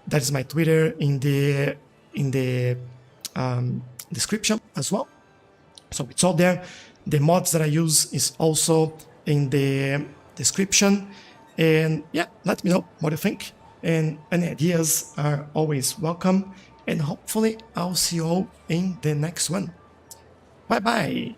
That is my Twitter in the description as well. So it's all there. The mods that I use is also in the description. And yeah, let me know what you think. And any ideas are always welcome. And hopefully I'll see you all in the next one. Bye bye.